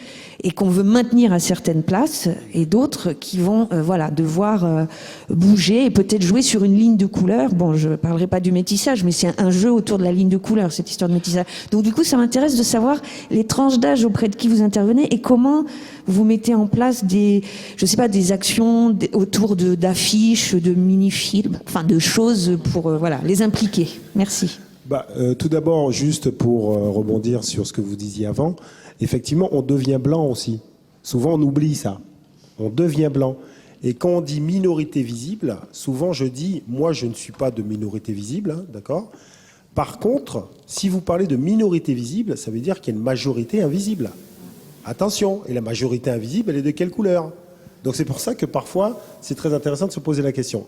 et qu'on veut maintenir à certaines places, et d'autres qui vont voilà, devoir bouger et peut-être jouer sur une ligne de couleur. Bon, je ne parlerai pas du métissage, mais c'est un jeu autour de la ligne de couleur, cette histoire de métissage. Donc du coup, ça m'intéresse de savoir les tranches d'âge auprès de qui vous intervenez et comment vous mettez en place des, je sais pas, des actions autour d'affiches, de mini-films, enfin de choses pour voilà, les impliquer. Merci. Tout d'abord, juste pour rebondir sur ce que vous disiez avant, effectivement, on devient blanc aussi. Souvent, on oublie ça. On devient blanc. Et quand on dit minorité visible, souvent je dis, moi je ne suis pas de minorité visible, hein, d'accord ? Par contre, si vous parlez de minorité visible, ça veut dire qu'il y a une majorité invisible. Attention, et la majorité invisible, elle est de quelle couleur ? Donc c'est pour ça que parfois, c'est très intéressant de se poser la question.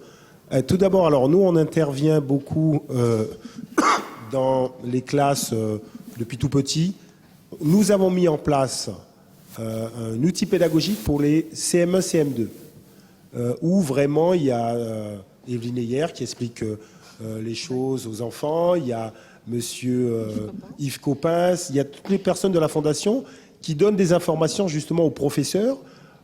Tout d'abord, alors nous, on intervient beaucoup dans les classes depuis tout petit. Nous avons mis en place un outil pédagogique pour les CM1, CM2, où vraiment il y a Evelyne Heyer qui explique les choses aux enfants, il y a monsieur Yves Coppens, il y a toutes les personnes de la Fondation qui donnent des informations justement aux professeurs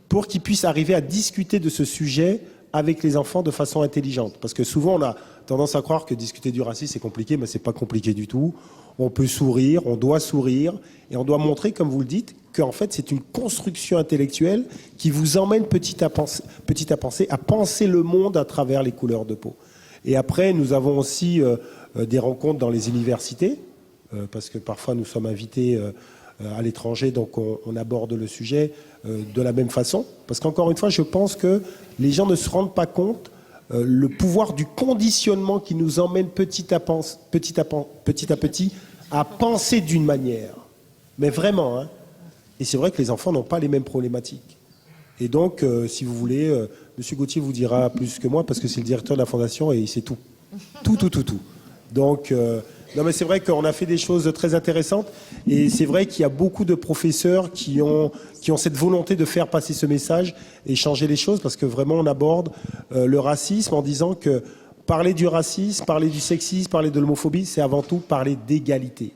pour qu'ils puissent arriver à discuter de ce sujet avec les enfants de façon intelligente. Parce que souvent, on a tendance à croire que discuter du racisme, c'est compliqué, mais c'est pas compliqué du tout. On peut sourire, on doit sourire, et on doit montrer, comme vous le dites, qu'en fait, c'est une construction intellectuelle qui vous emmène petit à penser le monde à travers les couleurs de peau. Et après, nous avons aussi des rencontres dans les universités, parce que parfois, nous sommes invités à l'étranger, donc on aborde le sujet de la même façon. Parce qu'encore une fois, je pense que les gens ne se rendent pas compte le pouvoir du conditionnement qui nous emmène petit à petit à penser d'une manière. Mais vraiment, hein. Et c'est vrai que les enfants n'ont pas les mêmes problématiques. Et donc, si vous voulez, M. Gauthier vous dira plus que moi, parce que c'est le directeur de la Fondation et il sait tout. Tout. Donc, non mais c'est vrai qu'on a fait des choses très intéressantes et c'est vrai qu'il y a beaucoup de professeurs qui ont cette volonté de faire passer ce message et changer les choses, parce que vraiment on aborde le racisme en disant que parler du racisme, parler du sexisme, parler de l'homophobie, c'est avant tout parler d'égalité.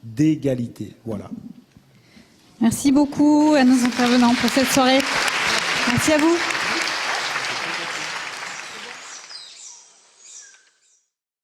D'égalité, voilà. Merci beaucoup à nos intervenants pour cette soirée. Merci à vous.